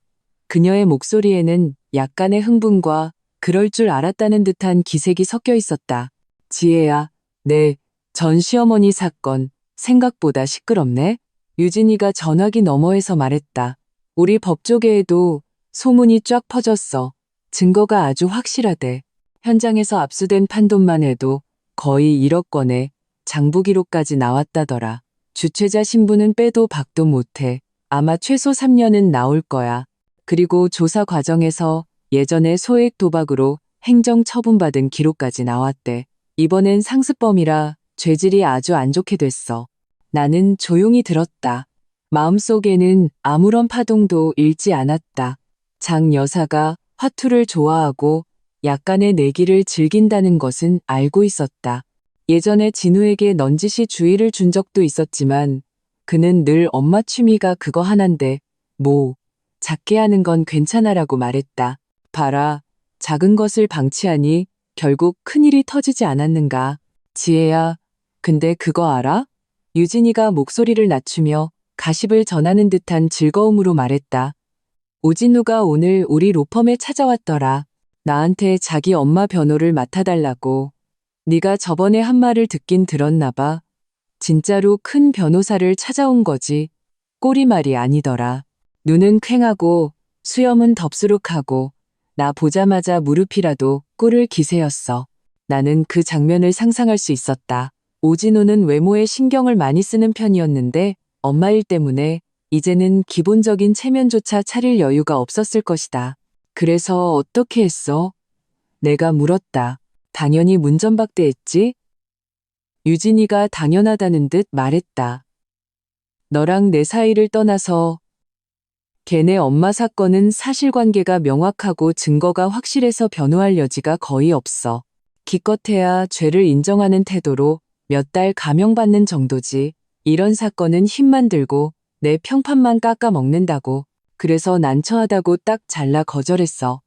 그녀의 목소리에는 약간의 흥분과 그럴 줄 알았다는 듯한 기색이 섞여 있었다. 지혜야, 네, 전 시어머니 사건 생각보다 시끄럽네. 유진이가 전화기 너머에서 말했다. 우리 법조계에도 소문이 쫙 퍼졌어. 증거가 아주 확실하대. 현장에서 압수된 판돈만 해도 거의 1억 건에 장부 기록까지 나왔다더라. 주최자 신분은 빼도 박도 못해. 아마 최소 3년은 나올 거야. 그리고 조사 과정에서 예전에 소액 도박으로 행정 처분받은 기록까지 나왔대. 이번엔 상습범이라 죄질이 아주 안 좋게 됐어. 나는 조용히 들었다. 마음속에는 아무런 파동도 일지 않았다. 장 여사가 화투를 좋아하고 약간의 내기를 즐긴다는 것은 알고 있었다. 예전에 진우에게 넌지시 주의를 준 적도 있었지만 그는 늘 엄마 취미가 그거 하나인데 뭐 작게 하는 건 괜찮아라고 말했다. 봐라, 작은 것을 방치하니 결국 큰일이 터지지 않았는가. 지혜야, 근데 그거 알아? 유진이가 목소리를 낮추며 가십을 전하는 듯한 즐거움으로 말했다. 오진우가 오늘 우리 로펌에 찾아왔더라. 나한테 자기 엄마 변호를 맡아달라고. 네가 저번에 한 말을 듣긴 들었나 봐. 진짜로 큰 변호사를 찾아온 거지. 꼬리말이 아니더라. 눈은 퀭하고 수염은 덥수룩하고 나 보자마자 무릎이라도 꿇을 기세였어. 나는 그 장면을 상상할 수 있었다. 오진우는 외모에 신경을 많이 쓰는 편이었는데 엄마 일 때문에 이제는 기본적인 체면조차 차릴 여유가 없었을 것이다. 그래서 어떻게 했어? 내가 물었다. 당연히 문전박대했지? 유진이가 당연하다는 듯 말했다. 너랑 내 사이를 떠나서 걔네 엄마 사건은 사실관계가 명확하고 증거가 확실해서 변호할 여지가 거의 없어. 기껏해야 죄를 인정하는 태도로 몇 달 감형받는 정도지. 이런 사건은 힘만 들고 내 평판만 깎아먹는다고. 그래서 난처하다고 딱 잘라 거절했어.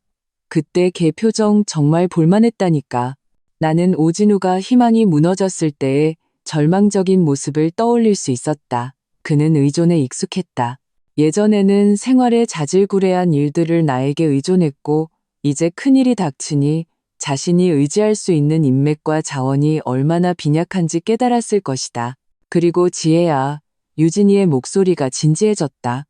그때 걔 표정 정말 볼만했다니까. 나는 오진우가 희망이 무너졌을 때의 절망적인 모습을 떠올릴 수 있었다. 그는 의존에 익숙했다. 예전에는 생활에 자질구레한 일들을 나에게 의존했고 이제 큰일이 닥치니 자신이 의지할 수 있는 인맥과 자원이 얼마나 빈약한지 깨달았을 것이다. 그리고 지혜야, 유진이의 목소리가 진지해졌다.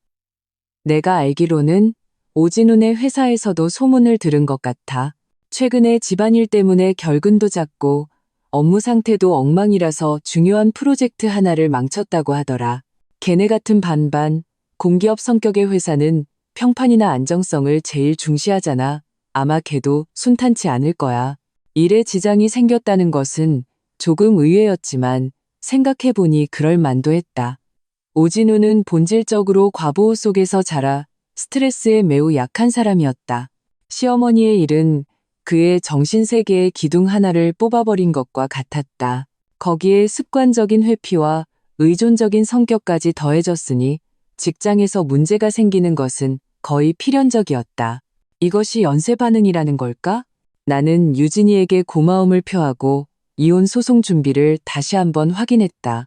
내가 알기로는 오진훈의 회사에서도 소문을 들은 것 같아. 최근에 집안일 때문에 결근도 잦고 업무 상태도 엉망이라서 중요한 프로젝트 하나를 망쳤다고 하더라. 걔네 같은 반반, 공기업 성격의 회사는 평판이나 안정성을 제일 중시하잖아. 아마 걔도 순탄치 않을 거야. 일에 지장이 생겼다는 것은 조금 의외였지만 생각해보니 그럴 만도 했다. 오진우는 본질적으로 과보호 속에서 자라 스트레스에 매우 약한 사람이었다. 시어머니의 일은 그의 정신세계의 기둥 하나를 뽑아버린 것과 같았다. 거기에 습관적인 회피와 의존적인 성격까지 더해졌으니 직장에서 문제가 생기는 것은 거의 필연적이었다. 이것이 연쇄 반응이라는 걸까? 나는 유진이에게 고마움을 표하고 이혼 소송 준비를 다시 한번 확인했다.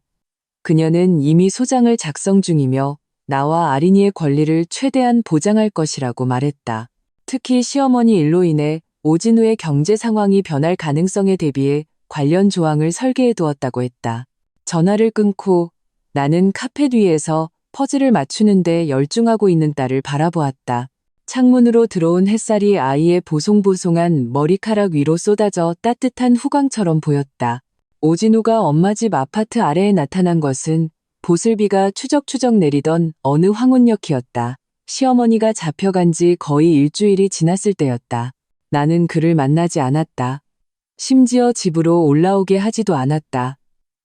그녀는 이미 소장을 작성 중이며 나와 아린이의 권리를 최대한 보장할 것이라고 말했다. 특히 시어머니 일로 인해 오진우의 경제 상황이 변할 가능성에 대비해 관련 조항을 설계해 두었다고 했다. 전화를 끊고 나는 카펫 위에서 퍼즐을 맞추는데 열중하고 있는 딸을 바라보았다. 창문으로 들어온 햇살이 아이의 보송보송한 머리카락 위로 쏟아져 따뜻한 후광처럼 보였다. 오진우가 엄마 집 아파트 아래에 나타난 것은 보슬비가 추적추적 내리던 어느 황혼역이었다. 시어머니가 잡혀간 지 거의 일주일이 지났을 때였다. 나는 그를 만나지 않았다. 심지어 집으로 올라오게 하지도 않았다.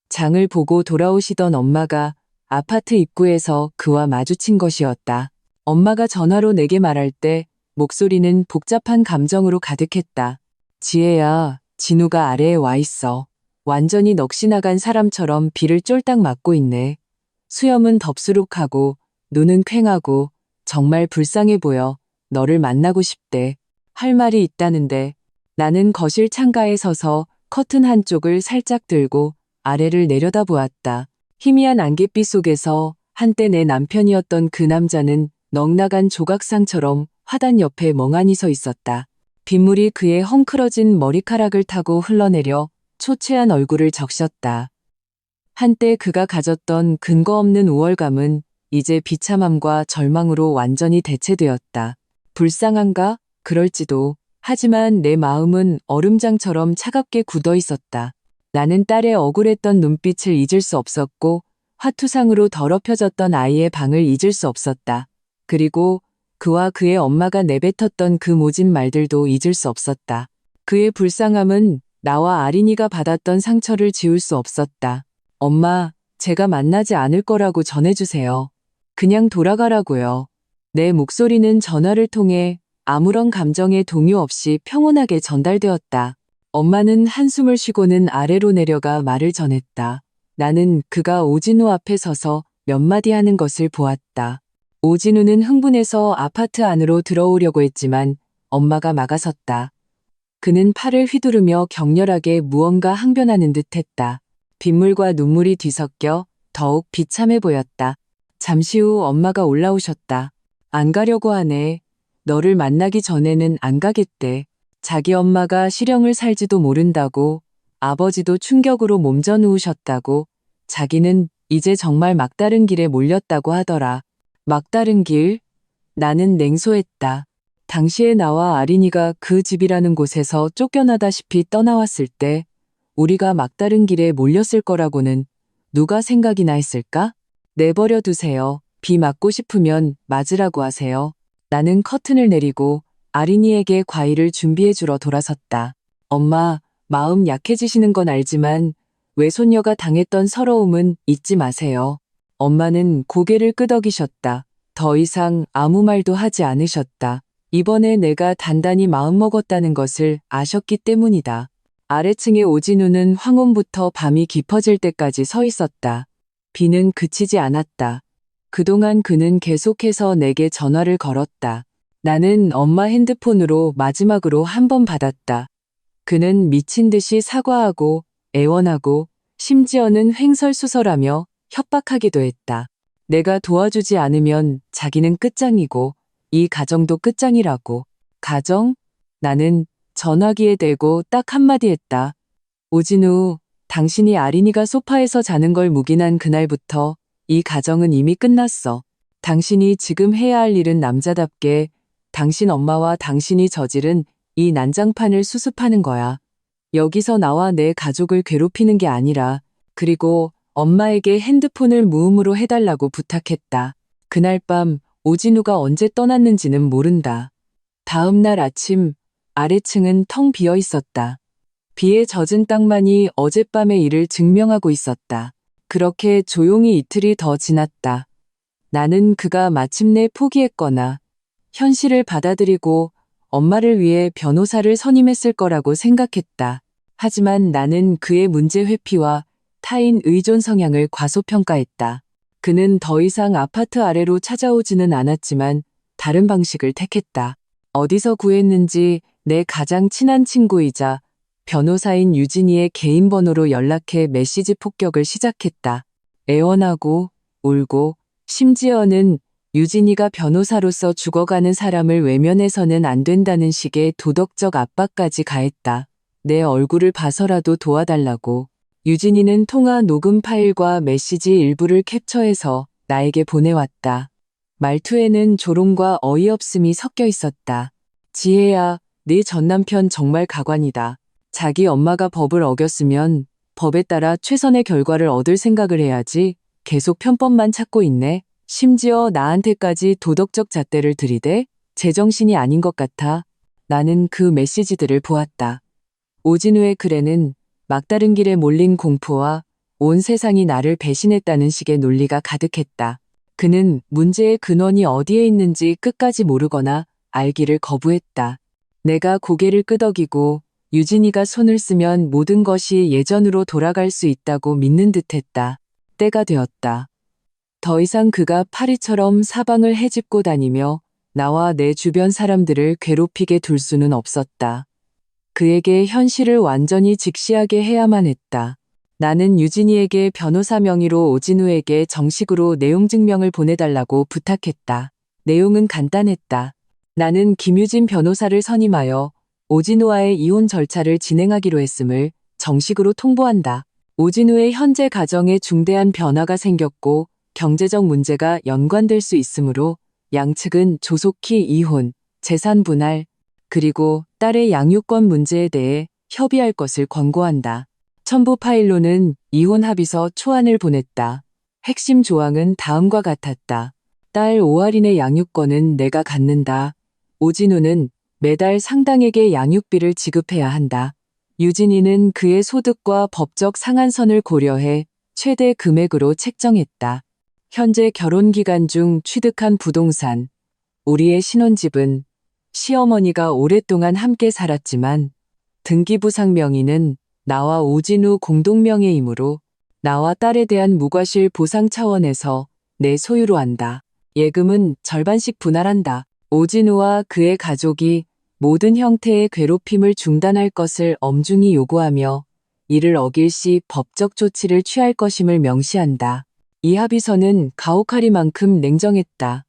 장을 보고 돌아오시던 엄마가 아파트 입구에서 그와 마주친 것이었다. 엄마가 전화로 내게 말할 때 목소리는 복잡한 감정으로 가득했다. 지혜야, 진우가 아래에 와 있어. 완전히 넋이 나간 사람처럼 비를 쫄딱 맞고 있네. 수염은 덥수룩하고 눈은 퀭하고 정말 불쌍해 보여. 너를 만나고 싶대. 할 말이 있다는데 나는 거실 창가에 서서 커튼 한쪽을 살짝 들고 아래를 내려다보았다. 희미한 안갯빛 속에서 한때 내 남편이었던 그 남자는 넉나간 조각상처럼 화단 옆에 멍하니 서 있었다. 빗물이 그의 헝클어진 머리카락을 타고 흘러내려 초췌한 얼굴을 적셨다. 한때 그가 가졌던 근거 없는 우월감은 이제 비참함과 절망으로 완전히 대체되었다. 불쌍한가? 그럴지도. 하지만 내 마음은 얼음장처럼 차갑게 굳어 있었다. 나는 딸의 억울했던 눈빛을 잊을 수 없었고 화투상으로 더럽혀졌던 아이의 방을 잊을 수 없었다. 그리고 그와 그의 엄마가 내뱉었던 그 모진 말들도 잊을 수 없었다. 그의 불쌍함은 나와 아린이가 받았던 상처를 지울 수 없었다. 엄마, 제가 만나지 않을 거라고 전해주세요. 그냥 돌아가라고요. 내 목소리는 전화를 통해 아무런 감정의 동요 없이 평온하게 전달되었다. 엄마는 한숨을 쉬고는 아래로 내려가 말을 전했다. 나는 그가 오진우 앞에 서서 몇 마디 하는 것을 보았다. 오진우는 흥분해서 아파트 안으로 들어오려고 했지만 엄마가 막아섰다. 그는 팔을 휘두르며 격렬하게 무언가 항변하는 듯 했다. 빗물과 눈물이 뒤섞여 더욱 비참해 보였다. 잠시 후 엄마가 올라오셨다. 안 가려고 하네. 너를 만나기 전에는 안 가겠대. 자기 엄마가 실형을 살지도 모른다고, 아버지도 충격으로 몸져 누우셨다고, 자기는 이제 정말 막다른 길에 몰렸다고 하더라. 막다른 길? 나는 냉소했다. 당시에 나와 아린이가 그 집이라는 곳에서 쫓겨나다시피 떠나왔을 때 우리가 막다른 길에 몰렸을 거라고는 누가 생각이나 했을까? 내버려 두세요. 비 맞고 싶으면 맞으라고 하세요. 나는 커튼을 내리고 아린이에게 과일을 준비해 주러 돌아섰다. 엄마, 마음 약해지시는 건 알지만 외손녀가 당했던 서러움은 잊지 마세요. 엄마는 고개를 끄덕이셨다. 더 이상 아무 말도 하지 않으셨다. 이번에 내가 단단히 마음먹었다는 것을 아셨기 때문이다. 아래층의 오진우는 황혼부터 밤이 깊어질 때까지 서 있었다. 비는 그치지 않았다. 그동안 그는 계속해서 내게 전화를 걸었다. 나는 엄마 핸드폰으로 마지막으로 한 번 받았다. 그는 미친 듯이 사과하고 애원하고 심지어는 횡설수설하며 협박하기도 했다. 내가 도와주지 않으면 자기는 끝장이고 이 가정도 끝장이라고. 가정? 나는 전화기에 대고 딱 한마디 했다. 오진우, 당신이 아린이가 소파에서 자는 걸 묵인한 그날부터 이 가정은 이미 끝났어. 당신이 지금 해야 할 일은 남자답게 당신 엄마와 당신이 저지른 이 난장판을 수습하는 거야. 여기서 나와 내 가족을 괴롭히는 게 아니라. 그리고 엄마에게 핸드폰을 무음으로 해달라고 부탁했다. 그날 밤 오진우가 언제 떠났는지는 모른다. 다음 날 아침 아래층은 텅 비어 있었다. 비에 젖은 땅만이 어젯밤의 일을 증명하고 있었다. 그렇게 조용히 이틀이 더 지났다. 나는 그가 마침내 포기했거나 현실을 받아들이고 엄마를 위해 변호사를 선임했을 거라고 생각했다. 하지만 나는 그의 문제 회피와 타인 의존 성향을 과소평가했다. 그는 더 이상 아파트 아래로 찾아오지는 않았지만 다른 방식을 택했다. 어디서 구했는지 내 가장 친한 친구이자 변호사인 유진이의 개인 번호로 연락해 메시지 폭격을 시작했다. 애원하고 울고 심지어는 유진이가 변호사로서 죽어가는 사람을 외면해서는 안 된다는 식의 도덕적 압박까지 가했다. 내 얼굴을 봐서라도 도와달라고. 유진이는 통화 녹음 파일과 메시지 일부를 캡처해서 나에게 보내왔다. 말투에는 조롱과 어이없음이 섞여 있었다. 지혜야, 네 전남편 정말 가관이다. 자기 엄마가 법을 어겼으면 법에 따라 최선의 결과를 얻을 생각을 해야지 계속 편법만 찾고 있네. 심지어 나한테까지 도덕적 잣대를 들이대? 제정신이 아닌 것 같아. 나는 그 메시지들을 보았다. 오진우의 글에는 막다른 길에 몰린 공포와 온 세상이 나를 배신했다는 식의 논리가 가득했다. 그는 문제의 근원이 어디에 있는지 끝까지 모르거나 알기를 거부했다. 내가 고개를 끄덕이고 유진이가 손을 쓰면 모든 것이 예전으로 돌아갈 수 있다고 믿는 듯했다. 때가 되었다. 더 이상 그가 파리처럼 사방을 헤집고 다니며 나와 내 주변 사람들을 괴롭히게 둘 수는 없었다. 그에게 현실을 완전히 직시하게 해야만 했다. 나는 유진이에게 변호사 명의로 오진우에게 정식으로 내용 증명을 보내달라고 부탁했다. 내용은 간단했다. 나는 김유진 변호사를 선임하여 오진우와의 이혼 절차를 진행하기로 했음을 정식으로 통보한다. 오진우의 현재 가정에 중대한 변화가 생겼고 경제적 문제가 연관될 수 있으므로 양측은 조속히 이혼, 재산 분할, 그리고 딸의 양육권 문제에 대해 협의할 것을 권고한다. 첨부 파일로는 이혼 합의서 초안을 보냈다. 핵심 조항은 다음과 같았다. 딸 오아린의 양육권은 내가 갖는다. 오진우는 매달 상당액의 양육비를 지급해야 한다. 유진이는 그의 소득과 법적 상한선을 고려해 최대 금액으로 책정했다. 현재 결혼 기간 중 취득한 부동산, 우리의 신혼집은 시어머니가 오랫동안 함께 살았지만 등기부상 명의는 나와 오진우 공동명의이므로 나와 딸에 대한 무과실 보상 차원에서 내 소유로 한다. 예금은 절반씩 분할한다. 오진우와 그의 가족이 모든 형태의 괴롭힘을 중단할 것을 엄중히 요구하며 이를 어길 시 법적 조치를 취할 것임을 명시한다. 이 합의서는 가혹하리만큼 냉정했다.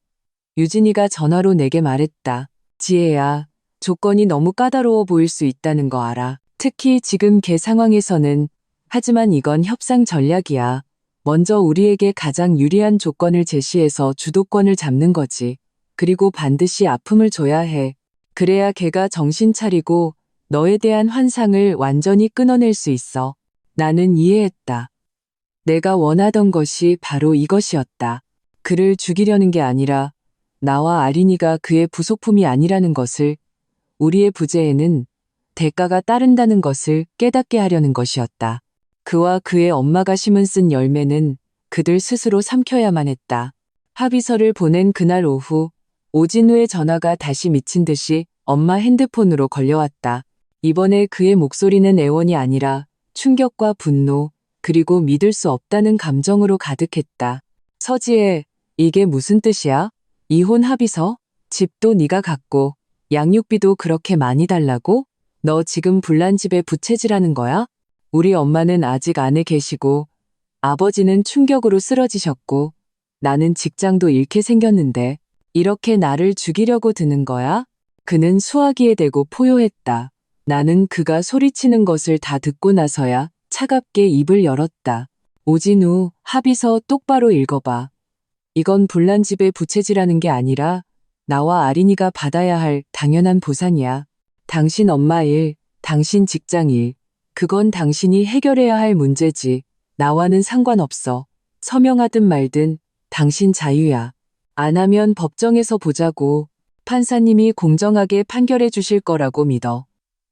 유진이가 전화로 내게 말했다. 지혜야, 조건이 너무 까다로워 보일 수 있다는 거 알아. 특히 지금 개 상황에서는. 하지만 이건 협상 전략이야. 먼저 우리에게 가장 유리한 조건을 제시해서 주도권을 잡는 거지. 그리고 반드시 아픔을 줘야 해. 그래야 걔가 정신 차리고 너에 대한 환상을 완전히 끊어낼 수 있어. 나는 이해했다. 내가 원하던 것이 바로 이것이었다. 그를 죽이려는 게 아니라 나와 아린이가 그의 부속품이 아니라는 것을, 우리의 부재에는 대가가 따른다는 것을 깨닫게 하려는 것이었다. 그와 그의 엄마가 심은 쓴 열매는 그들 스스로 삼켜야만 했다. 합의서를 보낸 그날 오후 오진우의 전화가 다시 미친 듯이 엄마 핸드폰으로 걸려왔다. 이번에 그의 목소리는 애원이 아니라 충격과 분노, 그리고 믿을 수 없다는 감정으로 가득했다. 서지혜, 이게 무슨 뜻이야? 이혼 합의서? 집도 네가 갖고 양육비도 그렇게 많이 달라고? 너 지금 불난 집에 부채질하는 거야? 우리 엄마는 아직 안에 계시고 아버지는 충격으로 쓰러지셨고 나는 직장도 잃게 생겼는데 이렇게 나를 죽이려고 드는 거야? 그는 수화기에 대고 포효했다. 나는 그가 소리치는 것을 다 듣고 나서야 차갑게 입을 열었다. 오진우, 합의서 똑바로 읽어봐. 이건 불난 집에 부채질하는 게 아니라 나와 아린이가 받아야 할 당연한 보상이야. 당신 엄마 일, 당신 직장 일, 그건 당신이 해결해야 할 문제지. 나와는 상관없어. 서명하든 말든 당신 자유야. 안 하면 법정에서 보자고. 판사님이 공정하게 판결해 주실 거라고 믿어.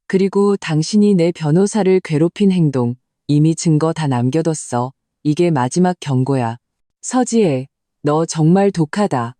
그리고 당신이 내 변호사를 괴롭힌 행동, 이미 증거 다 남겨뒀어. 이게 마지막 경고야. 서지혜, 너 정말 독하다.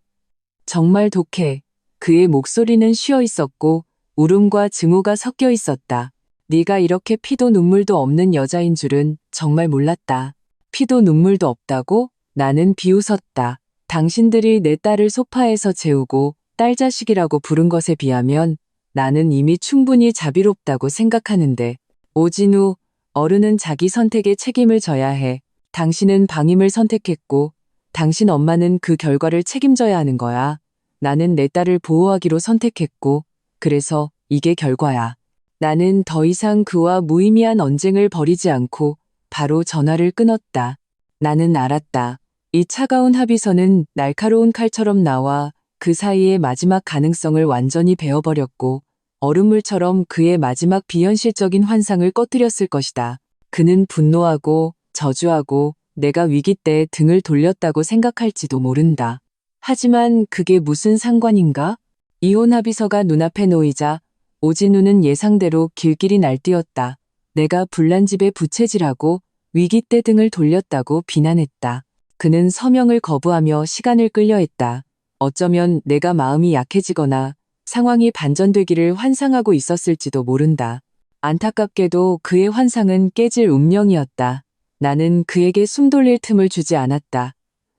정말 독해. 그의 목소리는 쉬어 있었고 울음과 증오가 섞여 있었다. 네가 이렇게 피도 눈물도 없는 여자인 줄은 정말 몰랐다. 피도 눈물도 없다고? 나는 비웃었다. 당신들이 내 딸을 소파에서 재우고 딸 자식이라고 부른 것에 비하면 나는 이미 충분히 자비롭다고 생각하는데. 오진우, 어른은 자기 선택에 책임을 져야 해. 당신은 방임을 선택했고 당신 엄마는 그 결과를 책임져야 하는 거야. 나는 내 딸을 보호하기로 선택했고 그래서 이게 결과야. 나는 더 이상 그와 무의미한 언쟁을 벌이지 않고 바로 전화를 끊었다. 나는 알았다. 이 차가운 합의서는 날카로운 칼처럼 나와 그 사이의 마지막 가능성을 완전히 베어버렸고 얼음물처럼 그의 마지막 비현실적인 환상을 꺼뜨렸을 것이다. 그는 분노하고 저주하고 내가 위기 때 등을 돌렸다고 생각할지도 모른다. 하지만 그게 무슨 상관인가? 이혼 합의서가 눈앞에 놓이자 오진우는 예상대로 길길이 날뛰었다. 내가 불난 집에 부채질하고 위기 때 등을 돌렸다고 비난했다. 그는 서명을 거부하며 시간을 끌려 했다. 어쩌면 내가 마음이 약해지거나 상황이 반전되기를 환상하고 있었을지도 모른다. 안타깝게도 그의 환상은 깨질 운명이었다. 나는 그에게 숨 돌릴 틈을 주지 않았다.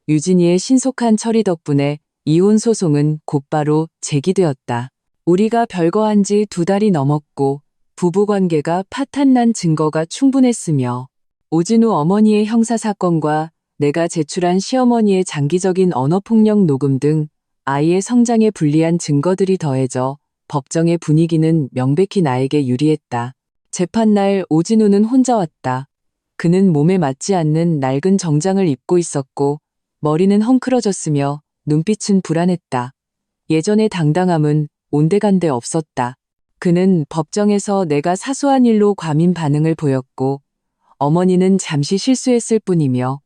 유진이의 신속한 처리 덕분에 이혼 소송은 곧바로 제기되었다. 우리가 별거한 지 2달이 넘었고 부부관계가 파탄난 증거가 충분했으며 오진우 어머니의 형사사건과 내가 제출한 시어머니의 장기적인 언어폭력 녹음 등 아이의 성장에 불리한 증거들이 더해져 법정의 분위기는 명백히 나에게 유리했다. 재판날 오진우는 혼자 왔다. 그는 몸에 맞지 않는 낡은 정장을 입고 있었고 머리는 헝클어졌으며 눈빛은 불안했다. 예전의 당당함은 온데간데 없었다. 그는 법정에서 내가 사소한 일로 과민 반응을 보였고 어머니는 잠시 실수했을 뿐이며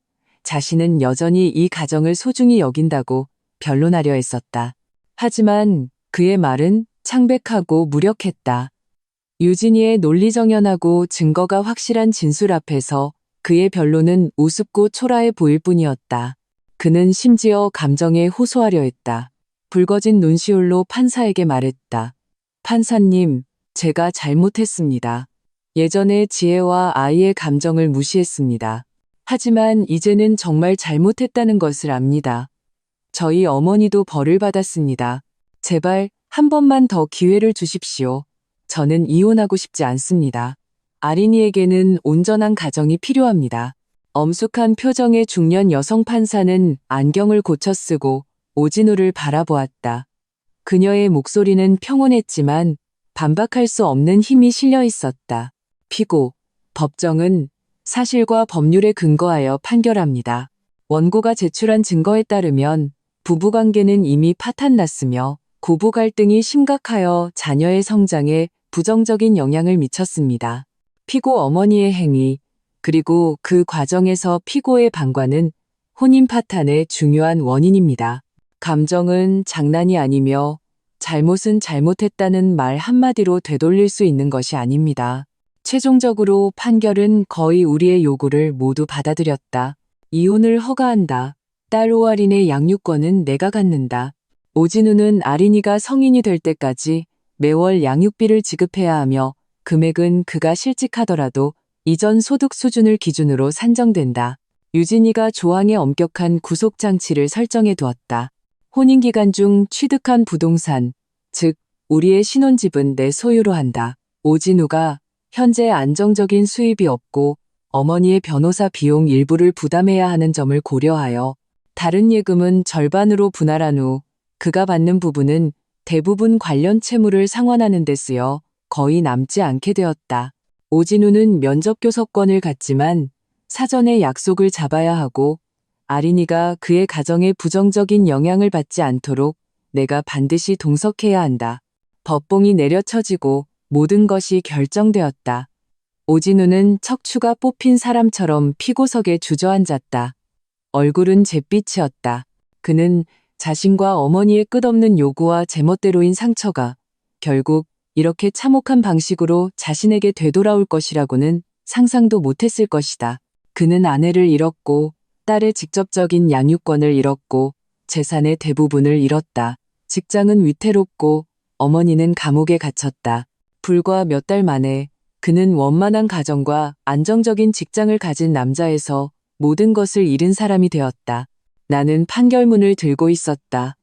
자신은 여전히 이 가정을 소중히 여긴다고 변론하려 했었다. 하지만 그의 말은 창백하고 무력했다. 유진이의 논리정연하고 증거가 확실한 진술 앞에서 그의 변론은 우습고 초라해 보일 뿐이었다. 그는 심지어 감정에 호소하려 했다. 붉어진 눈시울로 판사에게 말했다. 판사님, 제가 잘못했습니다. 예전에 지혜와 아이의 감정을 무시했습니다. 하지만 이제는 정말 잘못했다는 것을 압니다. 저희 어머니도 벌을 받았습니다. 제발 한 번만 더 기회를 주십시오. 저는 이혼하고 싶지 않습니다. 아린이에게는 온전한 가정이 필요합니다. 엄숙한 표정의 중년 여성 판사는 안경을 고쳐 쓰고 오진우를 바라보았다. 그녀의 목소리는 평온했지만 반박할 수 없는 힘이 실려 있었다. 피고, 법정은 사실과 법률에 근거하여 판결합니다. 원고가 제출한 증거에 따르면 부부관계는 이미 파탄났으며 고부 갈등이 심각하여 자녀의 성장에 부정적인 영향을 미쳤습니다. 피고 어머니의 행위, 그리고 그 과정에서 피고의 방관은 혼인 파탄의 중요한 원인입니다. 감정은 장난이 아니며 잘못은 잘못했다는 말 한마디로 되돌릴 수 있는 것이 아닙니다. 최종적으로 판결은 거의 우리의 요구를 모두 받아들였다. 이혼을 허가한다. 딸 오아린의 양육권은 내가 갖는다. 오진우는 아린이가 성인이 될 때까지 매월 양육비를 지급해야 하며 금액은 그가 실직하더라도 이전 소득 수준을 기준으로 산정된다. 유진이가 조항에 엄격한 구속장치를 설정해 두었다. 혼인기간 중 취득한 부동산, 즉 우리의 신혼집은 내 소유로 한다. 오진우가 현재 안정적인 수입이 없고 어머니의 변호사 비용 일부를 부담해야 하는 점을 고려하여 다른 예금은 절반으로 분할한 후 그가 받는 부분은 대부분 관련 채무를 상환하는 데 쓰여 거의 남지 않게 되었다. 오진우는 면접교섭권을 갖지만 사전에 약속을 잡아야 하고 아린이가 그의 가정에 부정적인 영향을 받지 않도록 내가 반드시 동석해야 한다. 법봉이 내려쳐지고 모든 것이 결정되었다. 오진우는 척추가 뽑힌 사람처럼 피고석에 주저앉았다. 얼굴은 잿빛이었다. 그는 자신과 어머니의 끝없는 요구와 제멋대로인 상처가 결국 이렇게 참혹한 방식으로 자신에게 되돌아올 것이라고는 상상도 못했을 것이다. 그는 아내를 잃었고 딸의 직접적인 양육권을 잃었고 재산의 대부분을 잃었다. 직장은 위태롭고 어머니는 감옥에 갇혔다. 불과 몇 달 만에 그는 원만한 가정과 안정적인 직장을 가진 남자에서 모든 것을 잃은 사람이 되었다. 나는 판결문을 들고 있었다.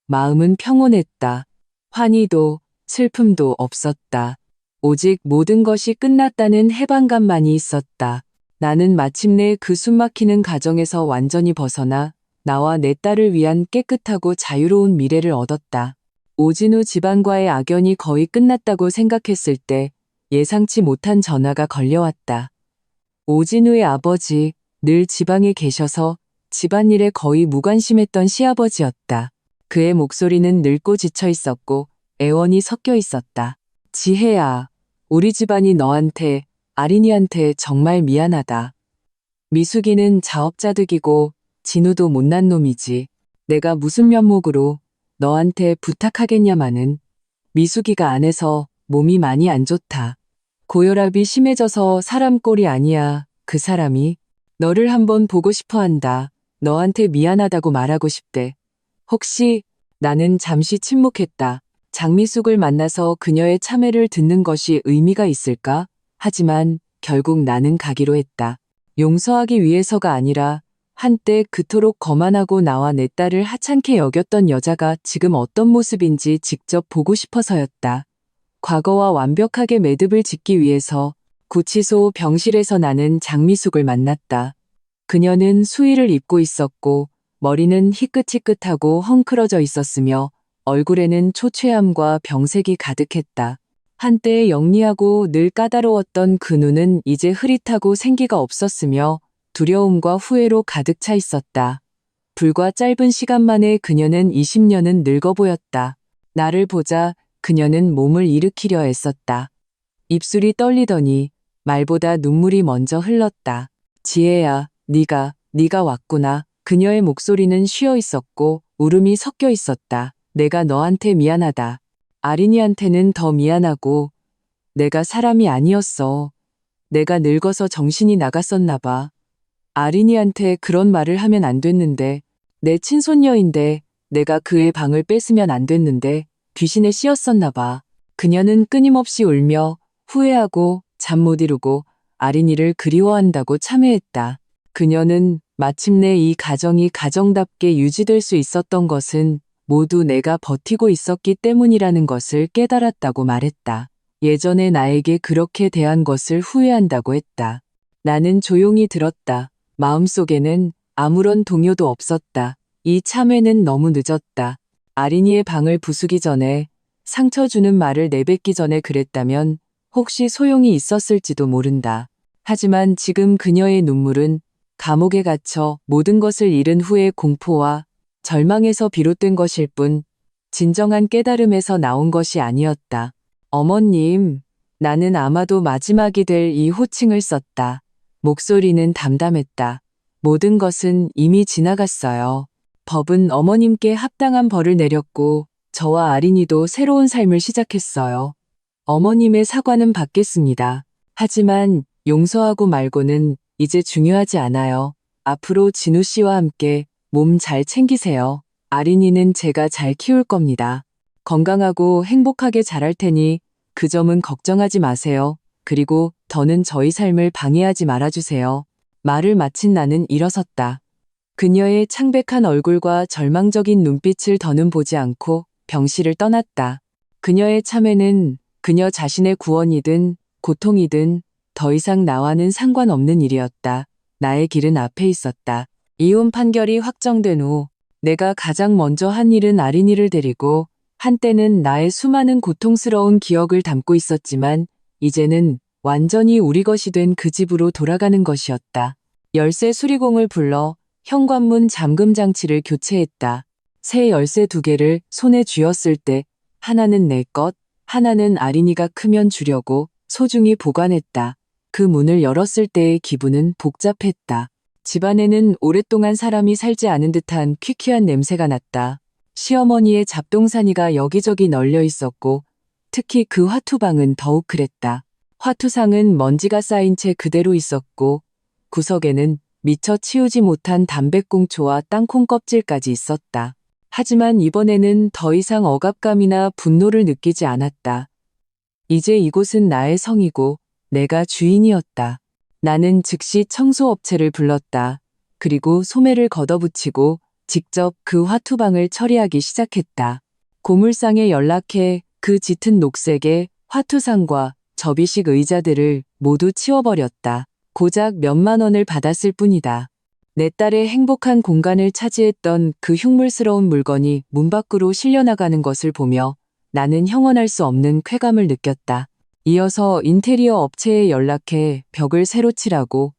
마음은 평온했다. 환희도 슬픔도 없었다. 오직 모든 것이 끝났다는 해방감만이 있었다. 나는 마침내 그 숨막히는 가정에서 완전히 벗어나 나와 내 딸을 위한 깨끗하고 자유로운 미래를 얻었다. 오진우 집안과의 악연이 거의 끝났다고 생각했을 때 예상치 못한 전화가 걸려왔다. 오진우의 아버지, 늘 지방에 계셔서 집안일에 거의 무관심했던 시아버지였다. 그의 목소리는 늙고 지쳐 있었고 애원이 섞여 있었다. 지혜야, 우리 집안이 너한테, 아린이한테 정말 미안하다. 미숙이는 자업자득이고 진우도 못난 놈이지. 내가 무슨 면목으로 너한테 부탁하겠냐마는 미숙이가 안 해서 몸이 많이 안 좋다. 고혈압이 심해져서 사람 꼴이 아니야. 그 사람이 너를 한번 보고 싶어 한다. 너한테 미안하다고 말하고 싶대. 혹시 나는 잠시 침묵했다. 장미숙을 만나서 그녀의 참회를 듣는 것이 의미가 있을까? 하지만 결국 나는 가기로 했다. 용서하기 위해서가 아니라 한때 그토록 거만하고 나와 내 딸을 하찮게 여겼던 여자가 지금 어떤 모습인지 직접 보고 싶어서였다. 과거와 완벽하게 매듭을 짓기 위해서 구치소 병실에서 나는 장미숙을 만났다. 그녀는 수의를 입고 있었고 머리는 희끗희끗하고 헝클어져 있었으며 얼굴에는 초췌함과 병색이 가득했다. 한때 영리하고 늘 까다로웠던 그 눈은 이제 흐릿하고 생기가 없었으며 두려움과 후회로 가득 차 있었다. 불과 짧은 시간 만에 그녀는 20년은 늙어 보였다. 나를 보자 그녀는 몸을 일으키려 애썼다. 입술이 떨리더니 말보다 눈물이 먼저 흘렀다. 지혜야, 네가 왔구나. 그녀의 목소리는 쉬어 있었고 울음이 섞여 있었다. 내가 너한테 미안하다. 아린이한테는 더 미안하고 내가 사람이 아니었어. 내가 늙어서 정신이 나갔었나 봐. 아린이한테 그런 말을 하면 안 됐는데 내 친손녀인데 내가 그의 방을 뺏으면 안 됐는데 귀신에 씌었었나 봐. 그녀는 끊임없이 울며 후회하고 잠 못 이루고 아린이를 그리워한다고 참회했다. 그녀는 마침내 이 가정이 가정답게 유지될 수 있었던 것은 모두 내가 버티고 있었기 때문이라는 것을 깨달았다고 말했다. 예전에 나에게 그렇게 대한 것을 후회한다고 했다. 나는 조용히 들었다. 마음속에는 아무런 동요도 없었다. 이 참회는 너무 늦었다. 아린이의 방을 부수기 전에 상처 주는 말을 내뱉기 전에 그랬다면 혹시 소용이 있었을지도 모른다. 하지만 지금 그녀의 눈물은 감옥에 갇혀 모든 것을 잃은 후의 공포와 절망에서 비롯된 것일 뿐 진정한 깨달음에서 나온 것이 아니었다. 어머님, 나는 아마도 마지막이 될 이 호칭을 썼다. 목소리는 담담했다. 모든 것은 이미 지나갔어요. 법은 어머님께 합당한 벌을 내렸고 저와 아린이도 새로운 삶을 시작했어요. 어머님의 사과는 받겠습니다. 하지만 용서하고 말고는 이제 중요하지 않아요. 앞으로 진우 씨와 함께 몸 잘 챙기세요. 아린이는 제가 잘 키울 겁니다. 건강하고 행복하게 자랄 테니 그 점은 걱정하지 마세요. 그리고 더는 저희 삶을 방해하지 말아주세요. 말을 마친 나는 일어섰다. 그녀의 창백한 얼굴과 절망적인 눈빛을 더는 보지 않고 병실을 떠났다. 그녀의 참회는 그녀 자신의 구원이든 고통이든 더 이상 나와는 상관없는 일이었다. 나의 길은 앞에 있었다. 이혼 판결이 확정된 후 내가 가장 먼저 한 일은 아린이를 데리고 한때는 나의 수많은 고통스러운 기억을 담고 있었지만 이제는 완전히 우리 것이 된 그 집으로 돌아가는 것이었다. 열쇠 수리공을 불러 현관문 잠금 장치를 교체했다. 새 열쇠 2개를 손에 쥐었을 때 하나는 내 것, 하나는 아린이가 크면 주려고 소중히 보관했다. 그 문을 열었을 때의 기분은 복잡했다. 집안에는 오랫동안 사람이 살지 않은 듯한 퀴퀴한 냄새가 났다. 시어머니의 잡동사니가 여기저기 널려 있었고 특히 그 화투방은 더욱 그랬다. 화투상은 먼지가 쌓인 채 그대로 있었고 구석에는 미처 치우지 못한 담배꽁초와 땅콩 껍질까지 있었다. 하지만 이번에는 더 이상 억압감이나 분노를 느끼지 않았다. 이제 이곳은 나의 성이고 내가 주인이었다. 나는 즉시 청소업체를 불렀다. 그리고 소매를 걷어붙이고 직접 그 화투방을 처리하기 시작했다. 고물상에 연락해 그 짙은 녹색의 화투상과 접이식 의자들을 모두 치워버렸다. 고작 몇만 원을 받았을 뿐이다. 내 딸의 행복한 공간을 차지했던 그 흉물스러운 물건이 문 밖으로 실려나가는 것을 보며 나는 형언할 수 없는 쾌감을 느꼈다. 이어서 인테리어 업체에 연락해 벽을 새로 칠하고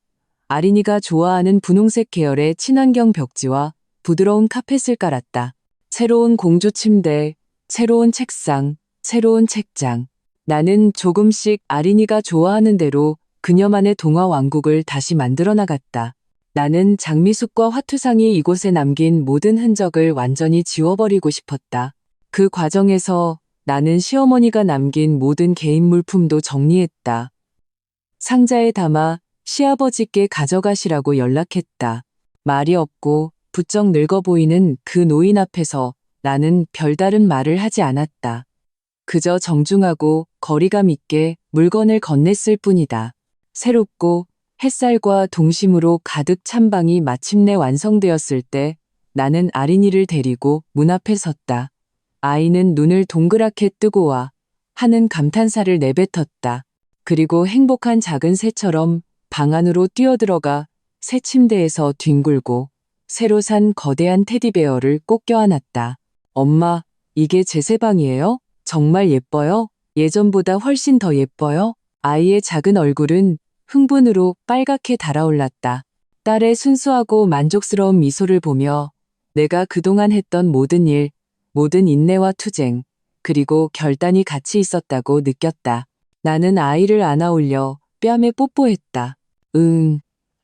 아린이가 좋아하는 분홍색 계열의 친환경 벽지와 부드러운 카펫을 깔았다. 새로운 공주 침대, 새로운 책상, 새로운 책장. 나는 조금씩 아린이가 좋아하는 대로 그녀만의 동화 왕국을 다시 만들어 나갔다. 나는 장미숙과 화투상이 이곳에 남긴 모든 흔적을 완전히 지워버리고 싶었다. 그 과정에서 나는 시어머니가 남긴 모든 개인 물품도 정리했다. 상자에 담아 시아버지께 가져가시라고 연락했다. 말이 없고 부쩍 늙어 보이는 그 노인 앞에서 나는 별다른 말을 하지 않았다. 그저 정중하고 거리감 있게 물건을 건넸을 뿐이다. 새롭고 햇살과 동심으로 가득 찬 방이 마침내 완성되었을 때 나는 아린이를 데리고 문 앞에 섰다. 아이는 눈을 동그랗게 뜨고 와 하는 감탄사를 내뱉었다. 그리고 행복한 작은 새처럼 방 안으로 뛰어들어가 새 침대에서 뒹굴고 새로 산 거대한 테디베어를 꼭 껴안았다. 엄마, 이게 제 새 방이에요? 정말 예뻐요? 예전보다 훨씬 더 예뻐요? 아이의 작은 얼굴은 흥분으로 빨갛게 달아올랐다. 딸의 순수하고 만족스러운 미소를 보며 내가 그동안 했던 모든 일, 모든 인내와 투쟁, 그리고 결단이 같이 있었다고 느꼈다. 나는 아이를 안아 올려 뺨에 뽀뽀했다.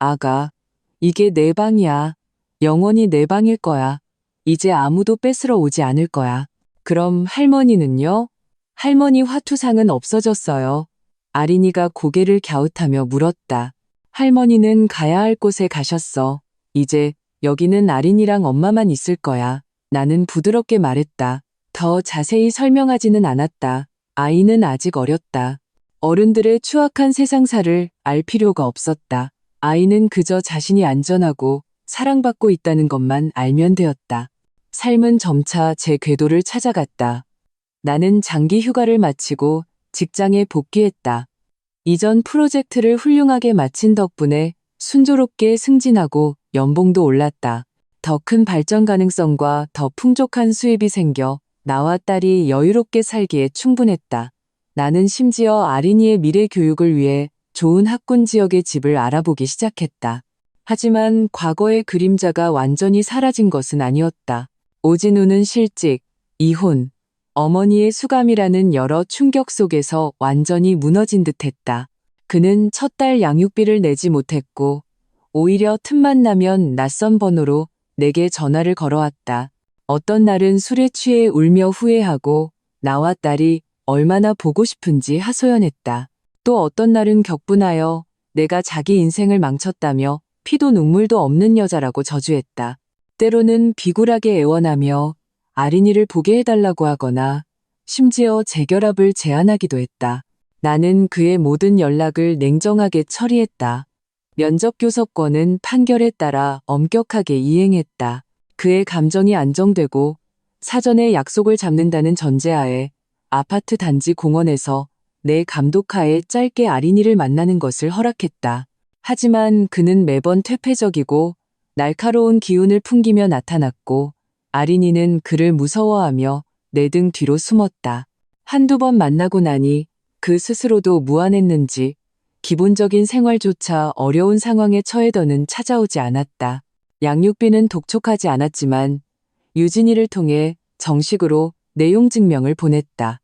아가, 이게 내 방이야. 영원히 내 방일 거야. 이제 아무도 뺏으러 오지 않을 거야. 그럼 할머니는요? 할머니 화투상은 없어졌어요. 아린이가 고개를 갸웃하며 물었다. 할머니는 가야 할 곳에 가셨어. 이제 여기는 아린이랑 엄마만 있을 거야. 나는 부드럽게 말했다. 더 자세히 설명하지는 않았다. 아이는 아직 어렸다. 어른들의 추악한 세상사를 알 필요가 없었다. 아이는 그저 자신이 안전하고 사랑받고 있다는 것만 알면 되었다. 삶은 점차 제 궤도를 찾아갔다. 나는 장기 휴가를 마치고 직장에 복귀했다. 이전 프로젝트를 훌륭하게 마친 덕분에 순조롭게 승진하고 연봉도 올랐다. 더 큰 발전 가능성과 더 풍족한 수입이 생겨 나와 딸이 여유롭게 살기에 충분했다. 나는 심지어 아린이의 미래 교육을 위해 좋은 학군 지역의 집을 알아보기 시작했다. 하지만 과거의 그림자가 완전히 사라진 것은 아니었다. 오진우는 실직, 이혼, 어머니의 수감이라는 여러 충격 속에서 완전히 무너진 듯했다. 그는 첫 달 양육비를 내지 못했고 오히려 틈만 나면 낯선 번호로 내게 전화를 걸어왔다. 어떤 날은 술에 취해 울며 후회하고 나와 딸이 얼마나 보고 싶은지 하소연했다. 또 어떤 날은 격분하여 내가 자기 인생을 망쳤다며 피도 눈물도 없는 여자라고 저주했다. 때로는 비굴하게 애원하며 아린이를 보게 해달라고 하거나 심지어 재결합을 제안하기도 했다. 나는 그의 모든 연락을 냉정하게 처리했다. 면접 교섭권은 판결에 따라 엄격하게 이행했다. 그의 감정이 안정되고 사전에 약속을 잡는다는 전제하에 아파트 단지 공원에서 내 감독하에 짧게 아린이를 만나는 것을 허락했다. 하지만 그는 매번 퇴폐적이고 날카로운 기운을 풍기며 나타났고 아린이는 그를 무서워하며 내 등 뒤로 숨었다. 한두 번 만나고 나니 그 스스로도 무안했는지 기본적인 생활조차 어려운 상황에 처해더는 찾아오지 않았다. 양육비는 독촉하지 않았지만 유진이를 통해 정식으로 내용 증명을 보냈다.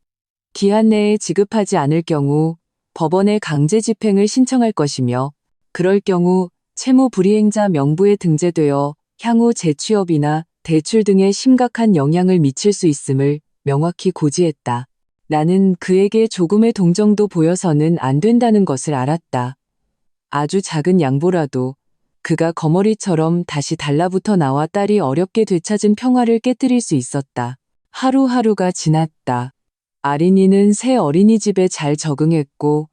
기한 내에 지급하지 않을 경우 법원에 강제 집행을 신청할 것이며 그럴 경우 채무 불이행자 명부에 등재되어 향후 재취업이나 대출 등에 심각한 영향을 미칠 수 있음을 명확히 고지했다. 나는 그에게 조금의 동정도 보여서는 안 된다는 것을 알았다. 아주 작은 양보라도 그가 거머리처럼 다시 달라붙어 나와 딸이 어렵게 되찾은 평화를 깨뜨릴 수 있었다. 하루하루가 지났다. 아린이는 새 어린이집에 잘 적응했고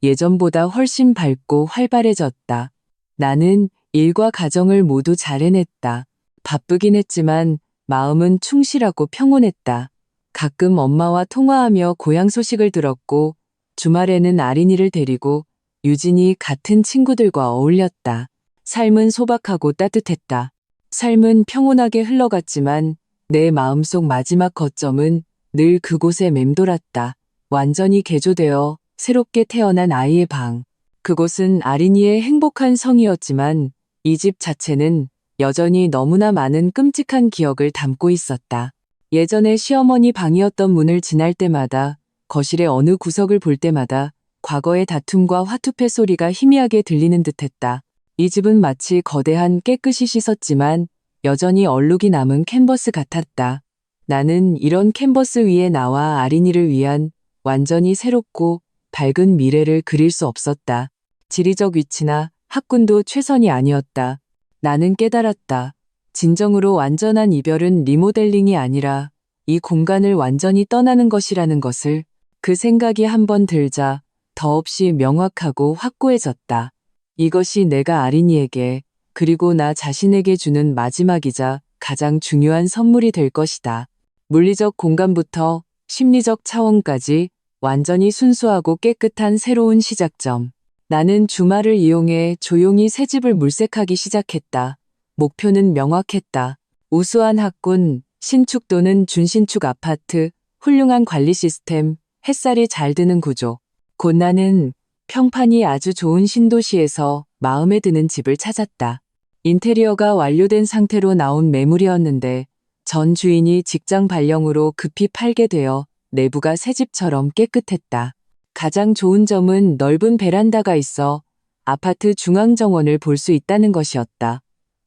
예전보다 훨씬 밝고 활발해졌다. 나는 일과 가정을 모두 잘 해냈다. 바쁘긴 했지만 마음은 충실하고 평온했다. 가끔 엄마와 통화하며 고향 소식을 들었고 주말에는 아린이를 데리고 유진이 같은 친구들과 어울렸다. 삶은 소박하고 따뜻했다. 삶은 평온하게 흘러갔지만 내 마음속 마지막 거점은 늘 그곳에 맴돌았다. 완전히 개조되어 새롭게 태어난 아이의 방. 그곳은 아린이의 행복한 성이었지만 이 집 자체는 여전히 너무나 많은 끔찍한 기억을 담고 있었다. 예전에 시어머니 방이었던 문을 지날 때마다 거실의 어느 구석을 볼 때마다 과거의 다툼과 화투패 소리가 희미하게 들리는 듯했다. 이 집은 마치 거대한 깨끗이 씻었지만 여전히 얼룩이 남은 캔버스 같았다. 나는 이런 캔버스 위에 나와 아린이를 위한 완전히 새롭고 밝은 미래를 그릴 수 없었다. 지리적 위치나 학군도 최선이 아니었다. 나는 깨달았다. 진정으로 완전한 이별은 리모델링이 아니라 이 공간을 완전히 떠나는 것이라는 것을. 그 생각이 한번 들자 더없이 명확하고 확고해졌다. 이것이 내가 아린이에게 그리고 나 자신에게 주는 마지막이자 가장 중요한 선물이 될 것이다. 물리적 공간부터 심리적 차원까지 완전히 순수하고 깨끗한 새로운 시작점. 나는 주말을 이용해 조용히 새 집을 물색하기 시작했다. 목표는 명확했다. 우수한 학군, 신축 또는 준신축 아파트, 훌륭한 관리 시스템, 햇살이 잘 드는 구조. 곧 나는 평판이 아주 좋은 신도시에서 마음에 드는 집을 찾았다. 인테리어가 완료된 상태로 나온 매물이었는데 전 주인이 직장 발령으로 급히 팔게 되어 내부가 새 집처럼 깨끗했다. 가장 좋은 점은 넓은 베란다가 있어 아파트 중앙 정원을 볼 수 있다는 것이었다.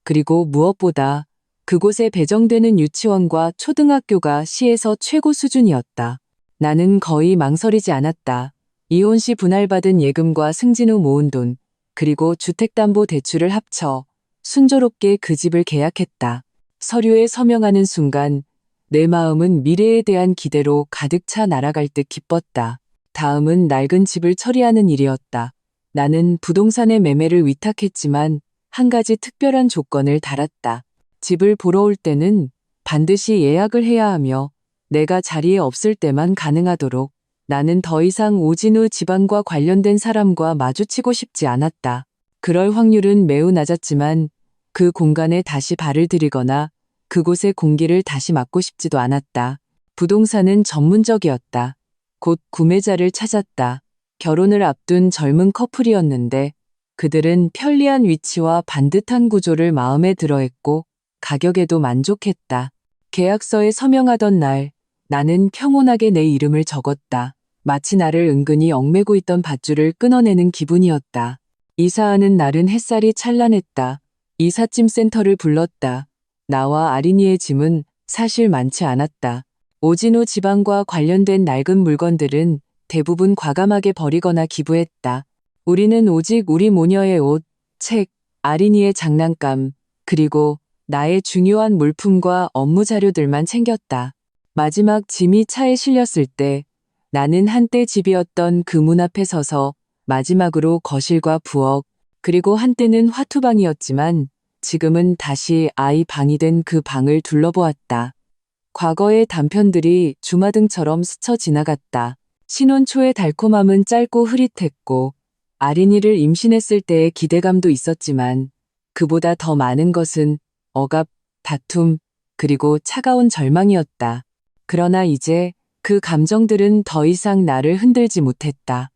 그리고 무엇보다 그곳에 배정되는 유치원과 초등학교가 시에서 최고 수준이었다. 나는 거의 망설이지 않았다. 이혼 시 분할받은 예금과 승진 후 모은 돈, 그리고 주택담보대출을 합쳐 순조롭게 그 집을 계약했다. 서류에 서명하는 순간 내 마음은 미래에 대한 기대로 가득 차 날아갈 듯 기뻤다. 다음은 낡은 집을 처리하는 일이었다. 나는 부동산의 매매를 위탁했지만 한 가지 특별한 조건을 달았다. 집을 보러 올 때는 반드시 예약을 해야 하며 내가 자리에 없을 때만 가능하도록. 나는 더 이상 오진우 집안과 관련된 사람과 마주치고 싶지 않았다. 그럴 확률은 매우 낮았지만 그 공간에 다시 발을 들이거나 그곳의 공기를 다시 맡고 싶지도 않았다. 부동산은 전문적이었다. 곧 구매자를 찾았다. 결혼을 앞둔 젊은 커플이었는데 그들은 편리한 위치와 반듯한 구조를 마음에 들어했고 가격에도 만족했다. 계약서에 서명하던 날 나는 평온하게 내 이름을 적었다. 마치 나를 은근히 얽매고 있던 밧줄을 끊어내는 기분이었다. 이사하는 날은 햇살이 찬란했다. 이삿짐 센터를 불렀다. 나와 아린이의 짐은 사실 많지 않았다. 오진우 집안과 관련된 낡은 물건들은 대부분 과감하게 버리거나 기부했다. 우리는 오직 우리 모녀의 옷, 책, 아린이의 장난감, 그리고 나의 중요한 물품과 업무 자료들만 챙겼다. 마지막 짐이 차에 실렸을 때 나는 한때 집이었던 그 문 앞에 서서 마지막으로 거실과 부엌, 그리고 한때는 화투방이었지만 지금은 다시 아이 방이 된 그 방을 둘러보았다. 과거의 단편들이 주마등처럼 스쳐 지나갔다. 신혼 초의 달콤함은 짧고 흐릿했고 아린이를 임신했을 때의 기대감도 있었지만 그보다 더 많은 것은 억압, 다툼, 그리고 차가운 절망이었다. 그러나 이제 그 감정들은 더 이상 나를 흔들지 못했다.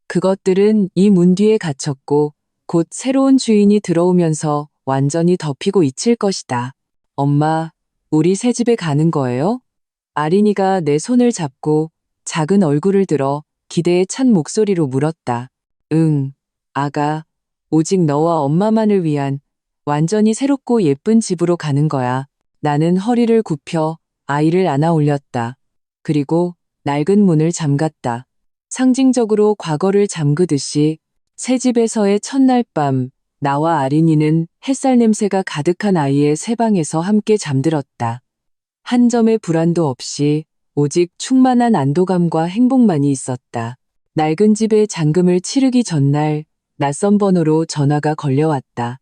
그것들은 이 문 뒤에 갇혔고 곧 새로운 주인이 들어오면서 완전히 덮이고 잊힐 것이다. 엄마, 우리 새 집에 가는 거예요? 아린이가 내 손을 잡고 작은 얼굴을 들어 기대에 찬 목소리로 물었다. 응, 아가. 오직 너와 엄마만을 위한 완전히 새롭고 예쁜 집으로 가는 거야. 나는 허리를 굽혀 아이를 안아 올렸다. 그리고 낡은 문을 잠갔다. 상징적으로 과거를 잠그듯이 새 집에서의 첫날 밤, 나와 아린이는 햇살 냄새가 가득한 아이의 새 방에서 함께 잠들었다. 한 점의 불안도 없이 오직 충만한 안도감과 행복만이 있었다. 낡은 집의 잔금을 치르기 전날 낯선 번호로 전화가 걸려왔다.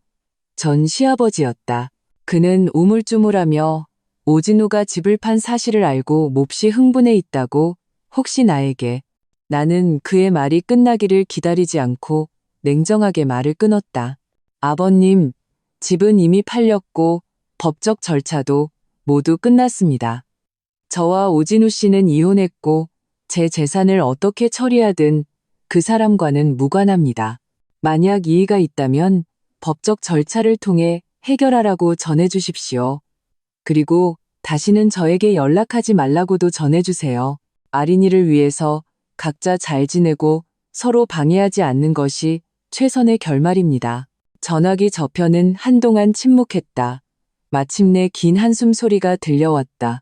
전 시아버지였다. 그는 우물쭈물하며 오진우가 집을 판 사실을 알고 몹시 흥분해 있다고 혹시 나에게. 나는 그의 말이 끝나기를 기다리지 않고 냉정하게 말을 끊었다. 아버님, 집은 이미 팔렸고 법적 절차도 모두 끝났습니다. 저와 오진우 씨는 이혼했고 제 재산을 어떻게 처리하든 그 사람과는 무관합니다. 만약 이의가 있다면 법적 절차를 통해 해결하라고 전해주십시오. 그리고 다시는 저에게 연락하지 말라고도 전해주세요. 아린이를 위해서 각자 잘 지내고 서로 방해하지 않는 것이 최선의 결말입니다. 전화기 저편은 한동안 침묵했다. 마침내 긴 한숨 소리가 들려왔다.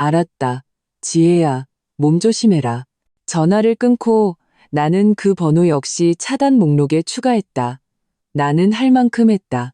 알았다. 지혜야, 몸 조심해라. 전화를 끊고 나는 그 번호 역시 차단 목록에 추가했다. 나는 할 만큼 했다.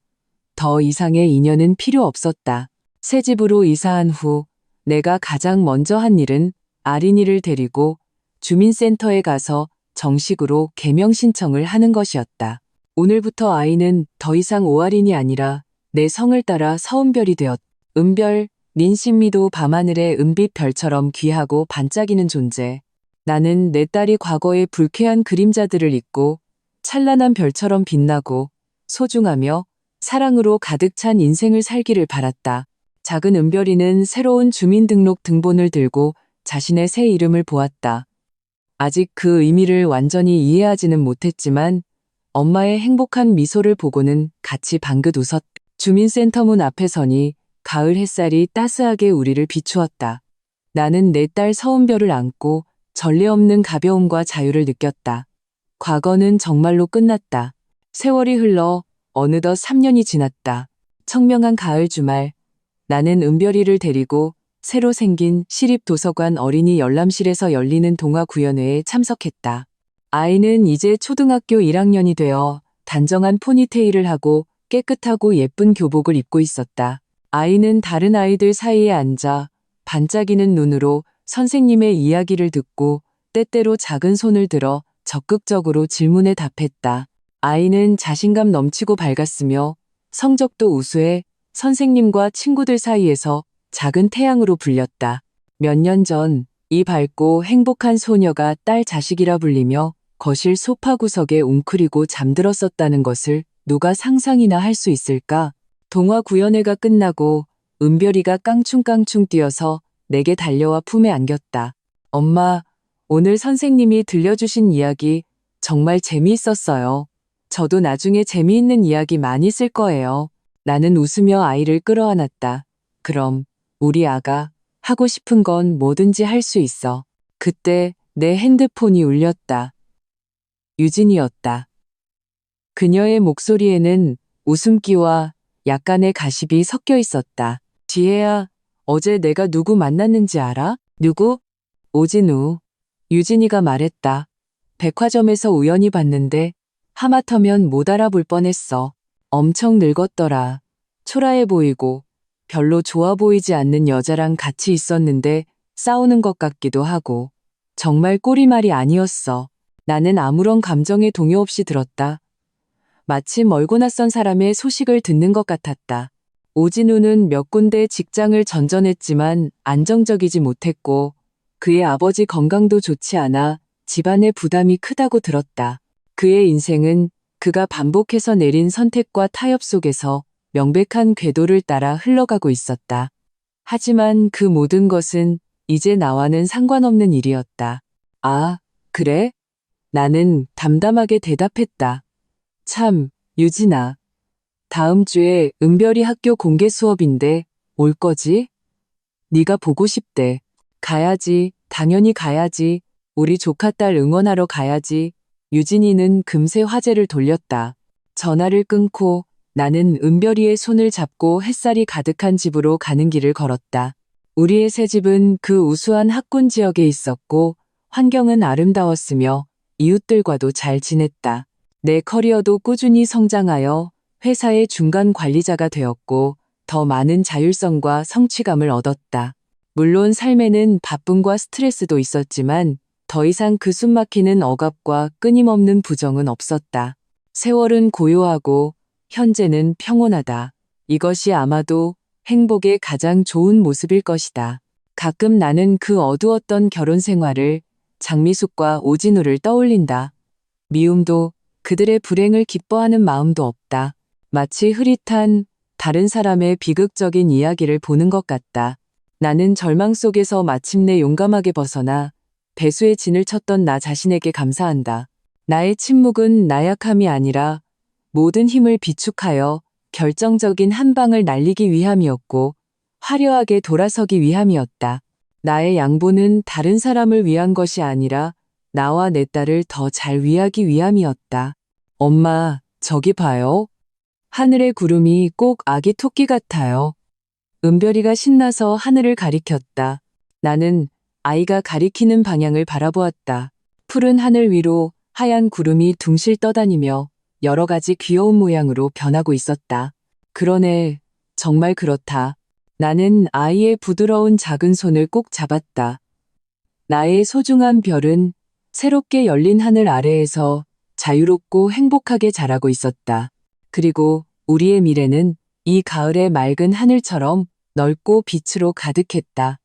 더 이상의 인연은 필요 없었다. 새 집으로 이사한 후 내가 가장 먼저 한 일은 아린이를 데리고 주민센터에 가서 정식으로 개명 신청을 하는 것이었다. 오늘부터 아이는 더 이상 오아린이 아니라 내 성을 따라 서은별이 되었다. 은별, 민신미도 밤하늘의 은빛 별처럼 귀하고 반짝이는 존재. 나는 내 딸이 과거의 불쾌한 그림자들을 잊고 찬란한 별처럼 빛나고 소중하며 사랑으로 가득 찬 인생을 살기를 바랐다. 작은 은별이는 새로운 주민등록 등본을 들고 자신의 새 이름을 보았다. 아직 그 의미를 완전히 이해하지는 못했지만 엄마의 행복한 미소를 보고는 같이 방긋 웃었다. 주민센터 문 앞에 서니 가을 햇살이 따스하게 우리를 비추었다. 나는 내 딸 서은별을 안고 전례 없는 가벼움과 자유를 느꼈다. 과거는 정말로 끝났다. 세월이 흘러 어느덧 3년이 지났다. 청명한 가을 주말, 나는 은별이를 데리고 새로 생긴 시립도서관 어린이 열람실에서 열리는 동화 구연회에 참석했다. 아이는 이제 초등학교 1학년이 되어 단정한 포니테일을 하고 깨끗하고 예쁜 교복을 입고 있었다. 아이는 다른 아이들 사이에 앉아 반짝이는 눈으로 선생님의 이야기를 듣고 때때로 작은 손을 들어 적극적으로 질문에 답했다. 아이는 자신감 넘치고 밝았으며 성적도 우수해 선생님과 친구들 사이에서 작은 태양으로 불렸다. 몇 년 전 이 밝고 행복한 소녀가 딸 자식이라 불리며 거실 소파 구석에 웅크리고 잠들었었다는 것을 누가 상상이나 할 수 있을까? 동화 구연회가 끝나고 은별이가 깡충깡충 뛰어서 내게 달려와 품에 안겼다. 엄마, 오늘 선생님이 들려주신 이야기 정말 재미있었어요. 저도 나중에 재미있는 이야기 많이 쓸 거예요. 나는 웃으며 아이를 끌어안았다. 그럼 우리 아가 하고 싶은 건 뭐든지 할 수 있어. 그때 내 핸드폰이 울렸다. 유진이었다. 그녀의 목소리에는 웃음기와 약간의 가십이 섞여 있었다. 지혜야, 어제 내가 누구 만났는지 알아? 누구? 오진우. 유진이가 말했다. 백화점에서 우연히 봤는데 하마터면 못 알아볼 뻔했어. 엄청 늙었더라. 초라해 보이고 별로 좋아 보이지 않는 여자랑 같이 있었는데 싸우는 것 같기도 하고 정말 꼬리말이 아니었어. 나는 아무런 감정에 동요 없이 들었다. 마치 멀고 낯선 사람의 소식을 듣는 것 같았다. 오진우는 몇 군데 직장을 전전했지만 안정적이지 못했고 그의 아버지 건강도 좋지 않아 집안의 부담이 크다고 들었다. 그의 인생은 그가 반복해서 내린 선택과 타협 속에서 명백한 궤도를 따라 흘러가고 있었다. 하지만 그 모든 것은 이제 나와는 상관없는 일이었다. 아, 그래? 나는 담담하게 대답했다. 참, 유진아. 다음 주에 은별이 학교 공개 수업인데 올 거지? 네가 보고 싶대. 가야지, 당연히 가야지. 우리 조카딸 응원하러 가야지. 유진이는 금세 화제를 돌렸다. 전화를 끊고 나는 은별이의 손을 잡고 햇살이 가득한 집으로 가는 길을 걸었다. 우리의 새 집은 그 우수한 학군 지역에 있었고 환경은 아름다웠으며 이웃들과도 잘 지냈다. 내 커리어도 꾸준히 성장하여 회사의 중간 관리자가 되었고 더 많은 자율성과 성취감을 얻었다. 물론 삶에는 바쁨과 스트레스도 있었지만 더 이상 그 숨막히는 억압과 끊임없는 부정은 없었다. 세월은 고요하고 현재는 평온하다. 이것이 아마도 행복의 가장 좋은 모습일 것이다. 가끔 나는 그 어두웠던 결혼 생활을 장미숙과 오진우를 떠올린다. 미움도 그들의 불행을 기뻐하는 마음도 없다. 마치 흐릿한 다른 사람의 비극적인 이야기를 보는 것 같다. 나는 절망 속에서 마침내 용감하게 벗어나 배수의 진을 쳤던 나 자신에게 감사한다. 나의 침묵은 나약함이 아니라 모든 힘을 비축하여 결정적인 한 방을 날리기 위함이었고 화려하게 돌아서기 위함이었다. 나의 양보는 다른 사람을 위한 것이 아니라 나와 내 딸을 더 잘 위하기 위함이었다. 엄마, 저기 봐요. 하늘의 구름이 꼭 아기 토끼 같아요. 은별이가 신나서 하늘을 가리켰다. 나는 아이가 가리키는 방향을 바라보았다. 푸른 하늘 위로 하얀 구름이 둥실 떠다니며 여러 가지 귀여운 모양으로 변하고 있었다. 그러네, 정말 그렇다. 나는 아이의 부드러운 작은 손을 꼭 잡았다. 나의 소중한 별은 새롭게 열린 하늘 아래에서 자유롭고 행복하게 자라고 있었다. 그리고 우리의 미래는 이 가을의 맑은 하늘처럼 넓고 빛으로 가득했다.